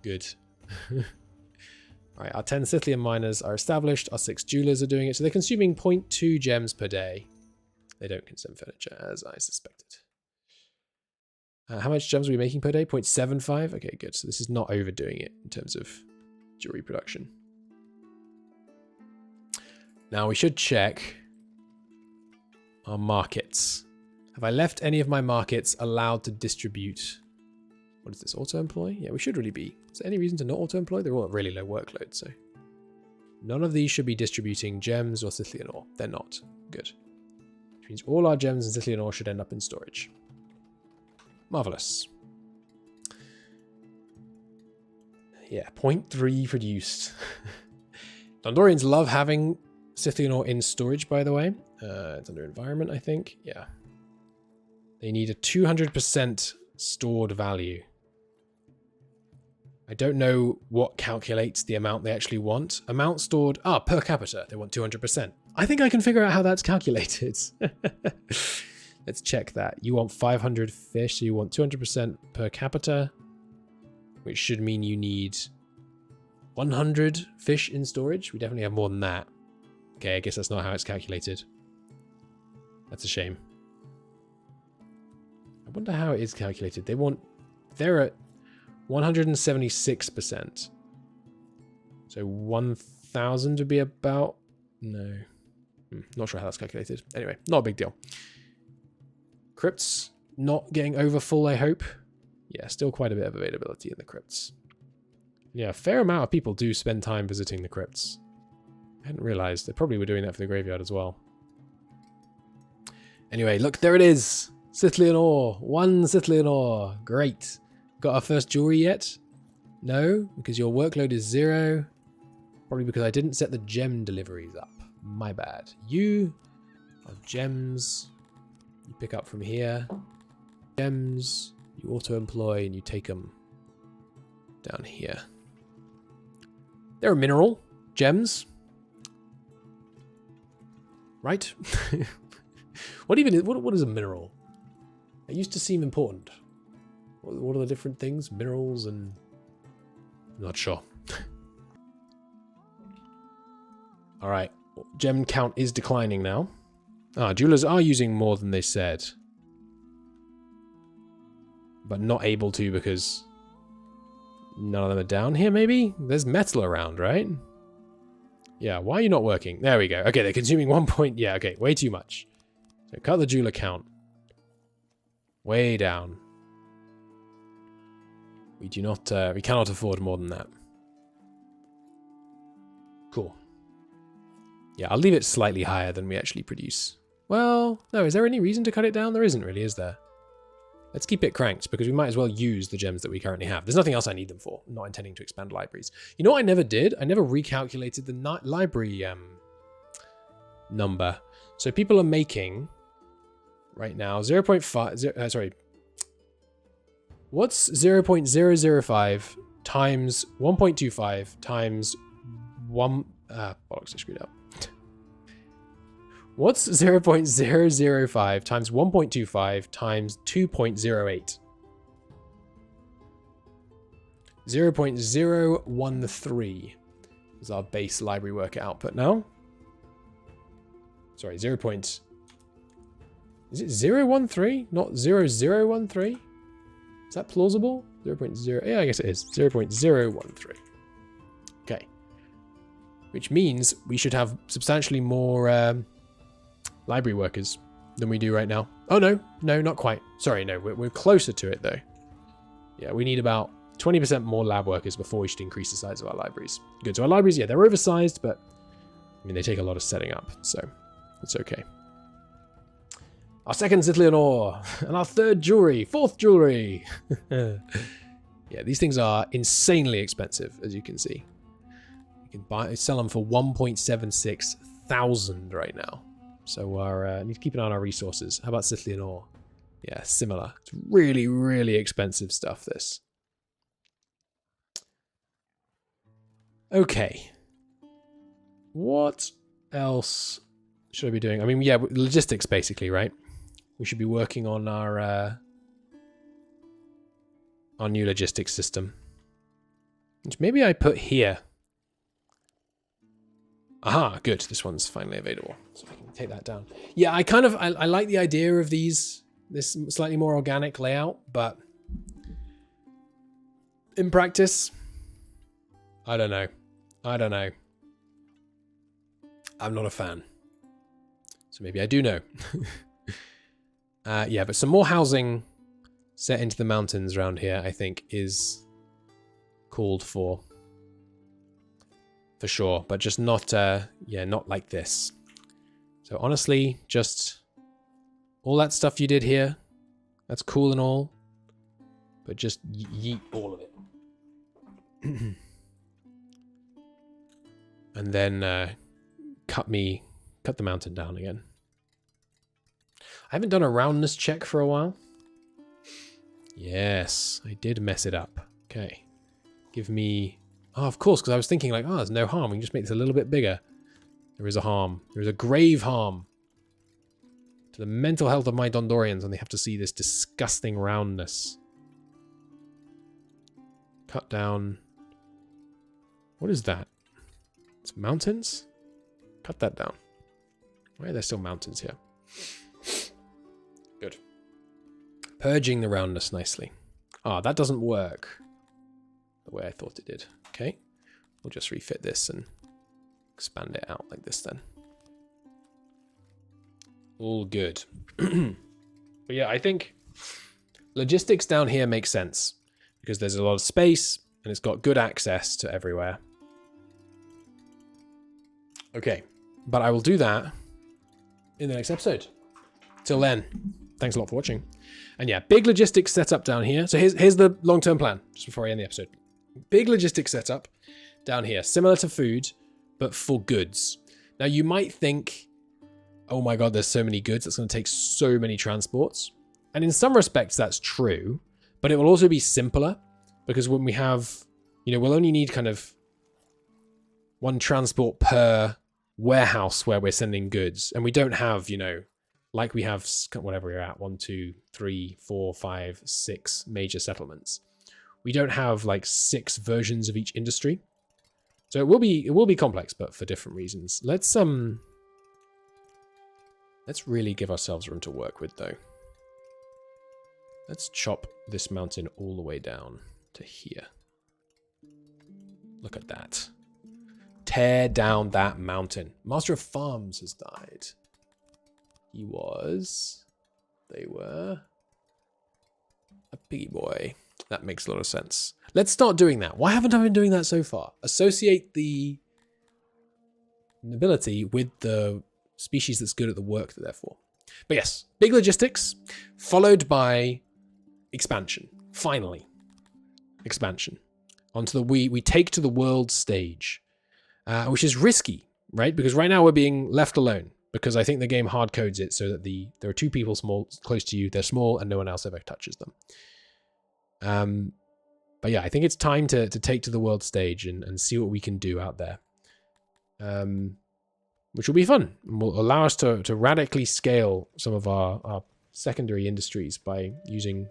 Good. Alright, our 10 Scythian miners are established. Our 6 jewelers are doing it. So they're consuming 0.2 gems per day. They don't consume furniture, as I suspected. How much gems are we making per day? 0.75? Okay, good. So this is not overdoing it in terms of jewelry production. Now we should check our markets. Have I left any of my markets allowed to distribute? What is this, auto-employ? Yeah, we should really be. Is there any reason to not auto-employ? They're all at really low workload, so. None of these should be distributing gems or Scythian ore. They're not. Good. Which means all our gems and Scythian ore should end up in storage. Marvellous. Yeah, 0.3 produced. Dundorians love having Scythian ore in storage, by the way. It's under environment, I think. Yeah. They need a 200% stored value. I don't know what calculates the amount they actually want. Amount stored, per capita, they want 200%. I think I can figure out how that's calculated. Let's check that. You want 500 fish, so you want 200% per capita, which should mean you need 100 fish in storage. We definitely have more than that. Okay, I guess that's not how it's calculated. That's a shame. I wonder how it is calculated. They're at 176%. So 1,000 would be about... No. Not sure how that's calculated. Anyway, not a big deal. Crypts not getting over full, I hope. Yeah, still quite a bit of availability in the crypts. Yeah, a fair amount of people do spend time visiting the crypts. I hadn't realized. They probably were doing that for the graveyard as well. Anyway, look, there it is. Scythian ore. 1 Scythian ore. Great. Got our first jewelry yet? No, because your workload is 0. Probably because I didn't set the gem deliveries up. My bad. You are gems. You pick up from here. Gems. You auto-employ and you take them down here. They're a mineral. Gems. Right? What is a mineral? It used to seem important. What are the different things? Minerals and... I'm not sure. Alright. Gem count is declining now. Jewelers are using more than they said. But not able to because none of them are down here, maybe? There's metal around, right? Yeah, why are you not working? There we go. Okay, they're consuming 1 point. Yeah, okay, way too much. So cut the jeweler count. Way down. We do not, we cannot afford more than that. Cool. Yeah, I'll leave it slightly higher than we actually produce. Well, no, is there any reason to cut it down? There isn't really, is there? Let's keep it cranked because we might as well use the gems that we currently have. There's nothing else I need them for. I'm not intending to expand libraries. You know what I never did? I never recalculated the library number. So people are making right now 0.5... sorry. What's 0.005 times 1.25 times 1... bollocks, I screwed up. What's 0.005 times 1.25 times 2.08? 0.013 is our base library worker output now. Sorry, 0. Is it 013? Not 0013? Is that plausible? 0.0... Yeah, I guess it is. 0.013. Okay. Which means we should have substantially more library workers than we do right now. Oh, no. No, not quite. Sorry, no. We're closer to it, though. Yeah, we need about 20% more lab workers before we should increase the size of our libraries. Good. So our libraries, yeah, they're oversized, but I mean, they take a lot of setting up, so it's okay. Our second Scythian ore, and our third jewelry, fourth jewelry. Yeah, these things are insanely expensive, as you can see. You can sell them for 1.76 thousand right now. So we need to keep an eye on our resources. How about Scythian ore? Yeah, similar. It's really, really expensive stuff, this. Okay. What else should I be doing? I mean, yeah, logistics basically, right? We should be working on our new logistics system. Which maybe I put here. Aha, good. This one's finally available. So I can take that down. Yeah, I like the idea of this slightly more organic layout, but in practice, I don't know. I'm not a fan. So maybe I do know. Yeah, but some more housing set into the mountains around here, I think, is called for. For sure, but just not, yeah, not like this. So honestly, just all that stuff you did here, that's cool and all, but just yeet all of it. And then cut the mountain down again. I haven't done a roundness check for a while. Yes, I did mess it up. Okay. Give me... Oh, of course, because I was thinking like, oh, there's no harm. We can just make this a little bit bigger. There is a harm. There is a grave harm to the mental health of my Dundorians, and they have to see this disgusting roundness. Cut down. What is that? It's mountains? Cut that down. Why are there still mountains here? Good. Purging the roundness nicely. Ah, that doesn't work the way I thought it did. Okay. We'll just refit this and expand it out like this then. All good. But yeah, I think logistics down here makes sense because there's a lot of space and it's got good access to everywhere. Okay, but I will do that in the next episode. Till then, thanks a lot for watching. And yeah, big logistics setup down here. So here's the long-term plan, just before I end the episode. Big logistics setup down here, similar to food, but for goods. Now you might think, oh my god, there's so many goods, it's going to take so many transports. And in some respects that's true, but it will also be simpler because when we have, we'll only need kind of one transport per warehouse where we're sending goods. And we don't have, like we have whatever we're at, 1, 2, 3, 4, 5, 6 major settlements. We don't have like 6 versions of each industry. So it will be complex, but for different reasons. Let's really give ourselves room to work with though. Let's chop this mountain all the way down to here. Look at that. Tear down that mountain. Master of Farms has died. They were a piggy boy. That makes a lot of sense. Let's start doing that. Why haven't I been doing that so far? Associate the nobility with the species that's good at the work that they're for. But yes, big logistics, followed by expansion. Finally, expansion. Onto the we take to the world stage, which is risky, right? Because right now we're being left alone. Because I think the game hard codes it so that there are 2 people close to you, they're small, and no one else ever touches them. But yeah, I think it's time to take to the world stage and see what we can do out there. Which will be fun and will allow us to radically scale some of our secondary industries by using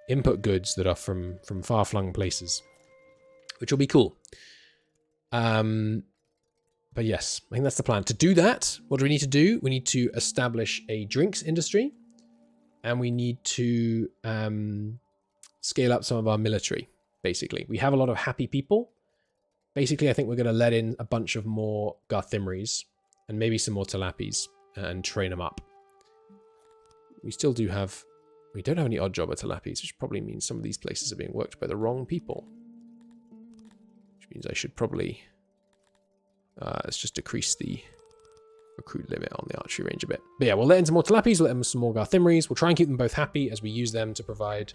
input goods that are from far-flung places, which will be cool. But yes, I think that's the plan. To do that, what do we need to do? We need to establish a drinks industry, and we need to scale up some of our military, basically. We have a lot of happy people. Basically, I think we're going to let in a bunch of more Garthimris and maybe some more Talapis and train them up. We don't have any odd jobber Talapis, which probably means some of these places are being worked by the wrong people. Which means I should probably... let's just decrease the recruit limit on the archery range a bit. But yeah, we'll let in some more Talapis, we'll let in some more Garthimris. We'll try and keep them both happy as we use them to provide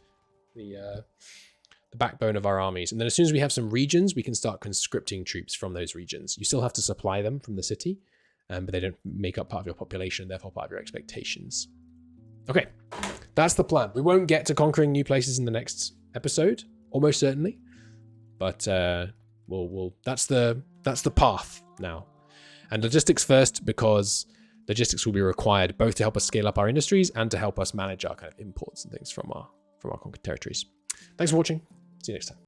the backbone of our armies. And then as soon as we have some regions, we can start conscripting troops from those regions. You still have to supply them from the city, but they don't make up part of your population, therefore part of your expectations. Okay, that's the plan. We won't get to conquering new places in the next episode, almost certainly. But that's the path now. And logistics first, because logistics will be required both to help us scale up our industries and to help us manage our kind of imports and things from our conquered territories. Thanks for watching. See you next time.